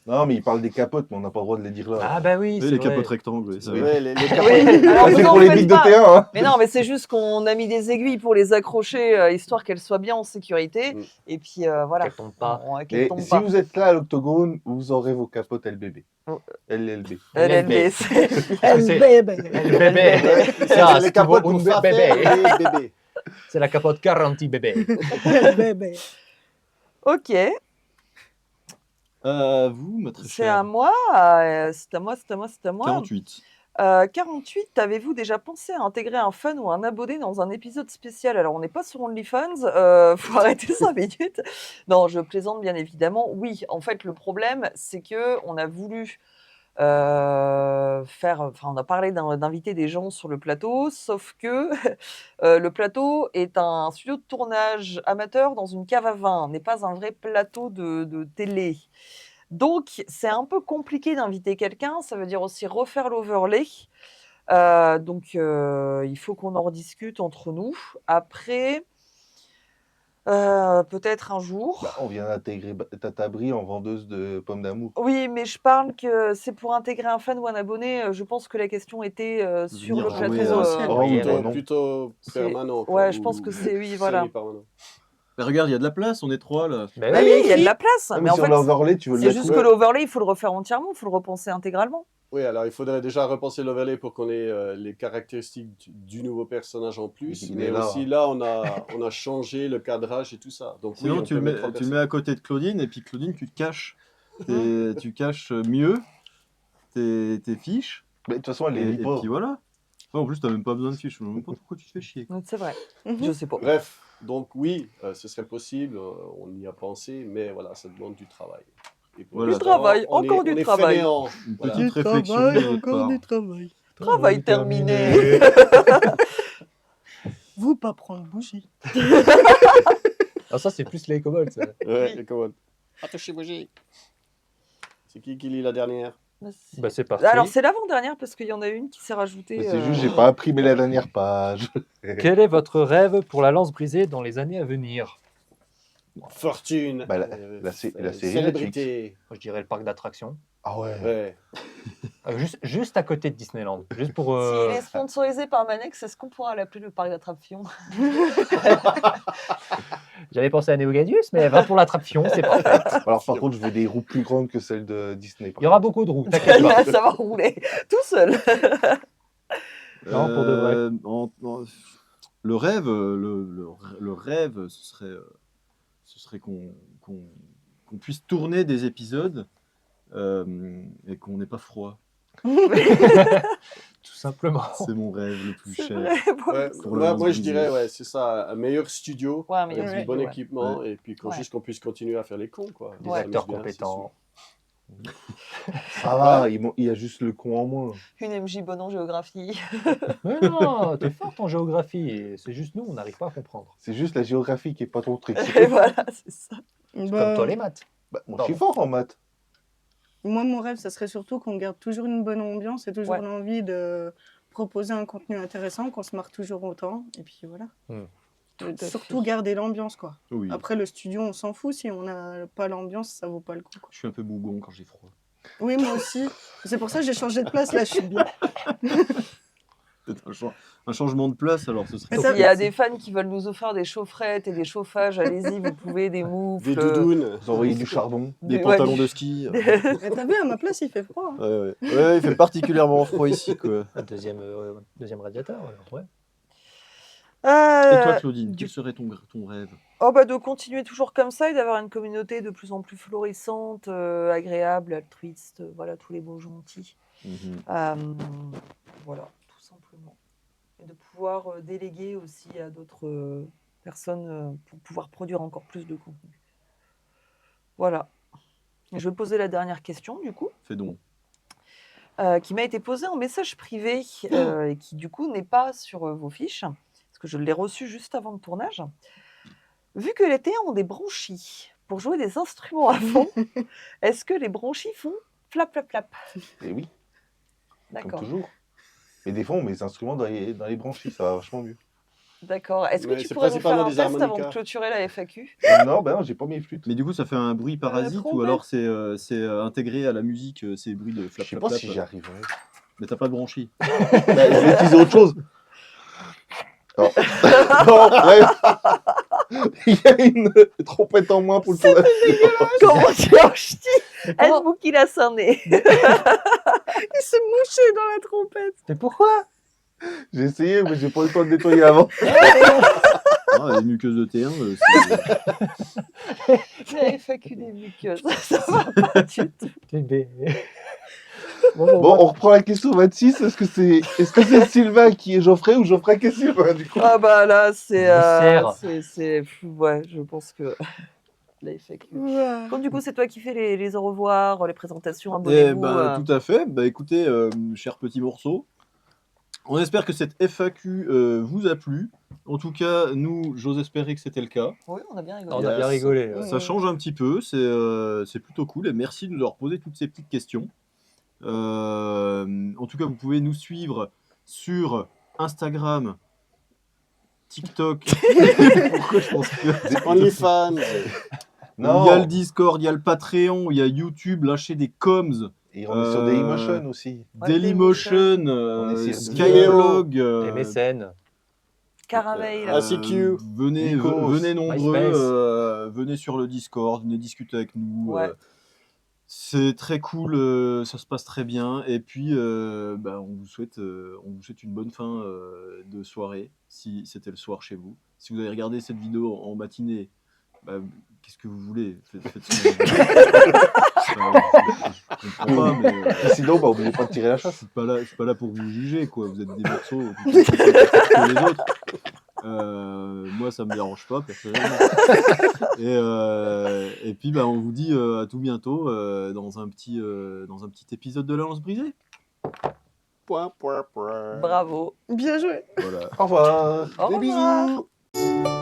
Non, mais il parle des capotes, mais on n'a pas le droit de les dire là. Ah bah oui, Oui, c'est les vrai. capotes rectangles, oui, ça va. Ouais, les capotes. Oui, alors Ah, vous c'est en pour les faites bigs de pas. T1, hein. Mais non, mais c'est juste qu'on a mis des aiguilles pour les accrocher, histoire qu'elles soient bien en sécurité. Mm. Et puis voilà. Qu'elles tombent pas. Qu'elles Et tombent si pas. vous êtes là à l'octogone, vous aurez vos capotes LBB. Oh. LLB. LLB, c'est- C'est- bébé. Le bébé. C'est Ça, les c'est capotes un pour faire bébé. faire les bébés. C'est la capote garantie bébé. Bébé. Ok, Vous, ma très c'est chère. à moi. C'est à moi. 48. 48, avez-vous déjà pensé à intégrer un fan ou un abonné dans un épisode spécial? Alors, on n'est pas sur OnlyFans, faut arrêter 5 minutes. Non, je plaisante bien évidemment. Oui, en fait, le problème, c'est que on a voulu on a parlé d'inviter des gens sur le plateau, sauf que le plateau est un studio de tournage amateur dans une cave à vin, n'est pas un vrai plateau de télé. Donc, c'est un peu compliqué d'inviter quelqu'un, ça veut dire aussi refaire l'overlay. Il faut qu'on en rediscute entre nous. Après, peut-être un jour. Bah, on vient d'intégrer Tata Brie en vendeuse de pommes d'amour. Oui, mais je parle que c'est pour intégrer un fan ou un abonné. Je pense que la question était sur Venir le jouer, plateau. présentiel. Oh, oui, Plutôt, non. plutôt C'est- permanent. quoi, Ouais, je ou pense que c'est oui, voilà. semi-permanent. Mais regarde, il y a de la place, on est 3 là. Bah Ah oui, il y a de la place, Ah, mais mais en sur fait, l'overlay, tu veux le c'est mettre juste où que l'overlay, il faut le refaire entièrement, il faut le repenser intégralement. Oui, alors il faudrait déjà repenser l'overlay pour qu'on ait les caractéristiques du nouveau personnage en plus. Il Mais est là, aussi hein. là, on a changé le cadrage et tout ça. Donc Sinon, oui, on tu peut le mettre trois mets personnes. à côté de Claudine, et puis Claudine, tu te caches. Tu caches mieux tes fiches. Mais de toute façon, elle les Et lit pas. puis voilà. Ouais, en plus, t'as même pas besoin de fiches. Je ne sais même pas pourquoi tu te fais chier. Donc, c'est vrai, Mhm. je sais pas. Bref, donc oui, ce serait possible, on y a pensé, mais voilà, ça demande du travail. Et pour Voilà. Du l'instant, travail, on encore est- du on est travail. fainéants. Une Voilà. petite Du réflexion travail, de notre encore part. du travail. Travail terminé. Vous pas prendre bougie. Ah, ça, c'est plus les kobolds. ça. Ouais, et comment attachez bougie. C'est qui lit la dernière? Bah, c'est parti. Alors, c'est l'avant-dernière parce qu'il y en a une qui s'est rajoutée. Mais c'est juste, j'ai pas imprimé la dernière page. Quel est votre rêve pour la lance brisée dans les années à venir? Fortune. Bah, la série Célébrité. Moi, je dirais le parc d'attractions. Ah ouais. Ouais. Juste à côté de Disneyland. Juste pour. S'il est sponsorisé par Manex, est-ce qu'on pourra l'appeler le parc d'attraction? J'avais pensé à Neogadius, mais va pour l'attraction, c'est parfait. Alors par contre, je veux des roues plus grandes que celles de Disney. Il y aura beaucoup de roues, t'inquiète pas. Ça va rouler tout seul. Non, pour de vrai. Le rêve, le rêve, ce serait qu'on puisse tourner des épisodes et qu'on n'ait pas froid. Tout simplement. C'est mon rêve le plus C'est cher. vrai, moi Ouais, aussi. Pour le moi, lance je brisé. dirais, ouais, c'est ça, un meilleur studio, Ouais, mais il y a avec Ouais. du bon ouais. équipement, et puis Ouais. juste qu'on puisse continuer à faire les cons, quoi. Des Ouais. acteurs Ça m'amuse bien, compétents. Ça va, il y a juste le con en moins. Une MJ bonne en géographie. Mais non, t'es forte en géographie. Et c'est juste nous, on n'arrive pas à comprendre. C'est juste la géographie qui est pas ton truc. Et voilà, c'est ça. Comme Bah, toi, les maths. Bah, moi, je suis fort en maths. moi, mon rêve, ça serait surtout qu'on garde toujours une bonne ambiance et toujours Ouais. l'envie de proposer un contenu intéressant, qu'on se marre toujours autant. Et puis voilà. Tout à Surtout fait. garder l'ambiance, quoi. Oui. Après, le studio, on s'en fout. Si on n'a pas l'ambiance, ça vaut pas le coup, quoi. Je suis un peu bougon quand j'ai froid. Oui, moi aussi. C'est pour ça que j'ai changé de place. Là, je suis bien. Peut-être un changement de place, alors ce serait. Mais ça- Il y a des fans qui veulent nous offrir des chaufferettes et des chauffages. Allez-y, vous pouvez, des Des moufles. doudounes. Vous envoyez du charbon. Des Ouais, pantalons de ski. Mais t'as vu, à ma place, il fait froid. Hein. Ouais, il fait particulièrement froid ici, quoi. Un deuxième radiateur, ouais. Et toi, Claudine, du- quel serait ton rêve? Oh bah de continuer toujours comme ça et d'avoir une communauté de plus en plus florissante, agréable, altruiste, voilà, tous les beaux gentils. Euh, voilà, tout simplement. Et de pouvoir déléguer aussi à d'autres personnes pour pouvoir produire encore plus de contenu. Voilà. Et je vais poser la dernière question, du coup, Fais donc. qui m'a été posée en message privé et qui, du coup, n'est pas sur vos fiches, parce que je l'ai reçue juste avant le tournage. Vu que les T1 ont des branchies pour jouer des instruments à fond, est-ce que les branchies font flap, flap, flap? Et oui, comme D'accord. toujours. Mais des fois, on met les instruments dans les branchies, ça va vachement mieux. D'accord. Est-ce que Ouais, tu c'est pourrais nous faire principalement un des test avant de harmonicas. clôturer la FAQ? Non, ben non, j'ai pas mes flûtes. Mais du coup, ça fait un bruit parasite ou trompette. alors c'est intégré à la musique, ces bruits de Je flap, sais flap, pas flap. si j'y arriverai. Mais t'as pas de branchies. Bah, je vais utiliser autre chose. Alors, bon, bref. Il y a une trompette en moins pour le tournage. Comment tu as ch'ti? Êtes-vous qu'il a sonné? Il s'est mouché dans la trompette. Mais pourquoi? J'ai essayé, mais j'ai pas eu le temps de nettoyer avant. Ah, les muqueuses de T1, La FAQ des muqueuses, ça va pas du tout. Bon, on reprend la question 26. Est-ce que c'est Sylvain qui est Geoffrey ou Geoffrey qui est Sylvain, du coup? Ah bah là, c'est... Mystère. Ouais, je pense que... La FAQ. Ouais. Donc du coup, c'est toi qui fais les au revoir, les présentations, Eh abonnez-vous. ben, tout à fait. Bah écoutez, cher petit morceau, on espère que cette FAQ vous a plu. En tout cas, nous, j'ose espérer que c'était le cas. Oui, on a bien rigolé. On a bien rigolé. Ça change un petit peu, c'est plutôt cool. Et merci de nous avoir posé toutes ces petites questions. En tout cas, vous pouvez nous suivre sur Instagram, TikTok. Pourquoi je pense que... OnlyFans. Non. Il y a le Discord, il y a le Patreon, il y a YouTube, lâchez des coms, Et on est sur Dailymotion aussi. Ouais, Dailymotion, On est sur Skyblog, Les mécènes. Caramel. ICQ. venez Lycos, nombreux, MySpace. venez sur le Discord, venez discuter avec nous. Ouais. C'est très cool, ça se passe très bien. Et puis, on vous souhaite une bonne fin de soirée, si c'était le soir chez vous. Si vous avez regardé cette vidéo en matinée, bah, qu'est-ce que vous voulez? Faites ce que vous voulez. Je comprends pas, mais Sinon, bah, n'oubliez pas de tirer la chasse. je suis pas là pour vous juger, quoi. Vous êtes des morceaux que les autres. Moi, ça me dérange pas, personnellement. Et puis, on vous dit à tout bientôt dans un petit épisode de La Lance Brisée. Point, point, point. Bravo. Bien joué. Voilà. Au revoir. Au Des revoir. bisous.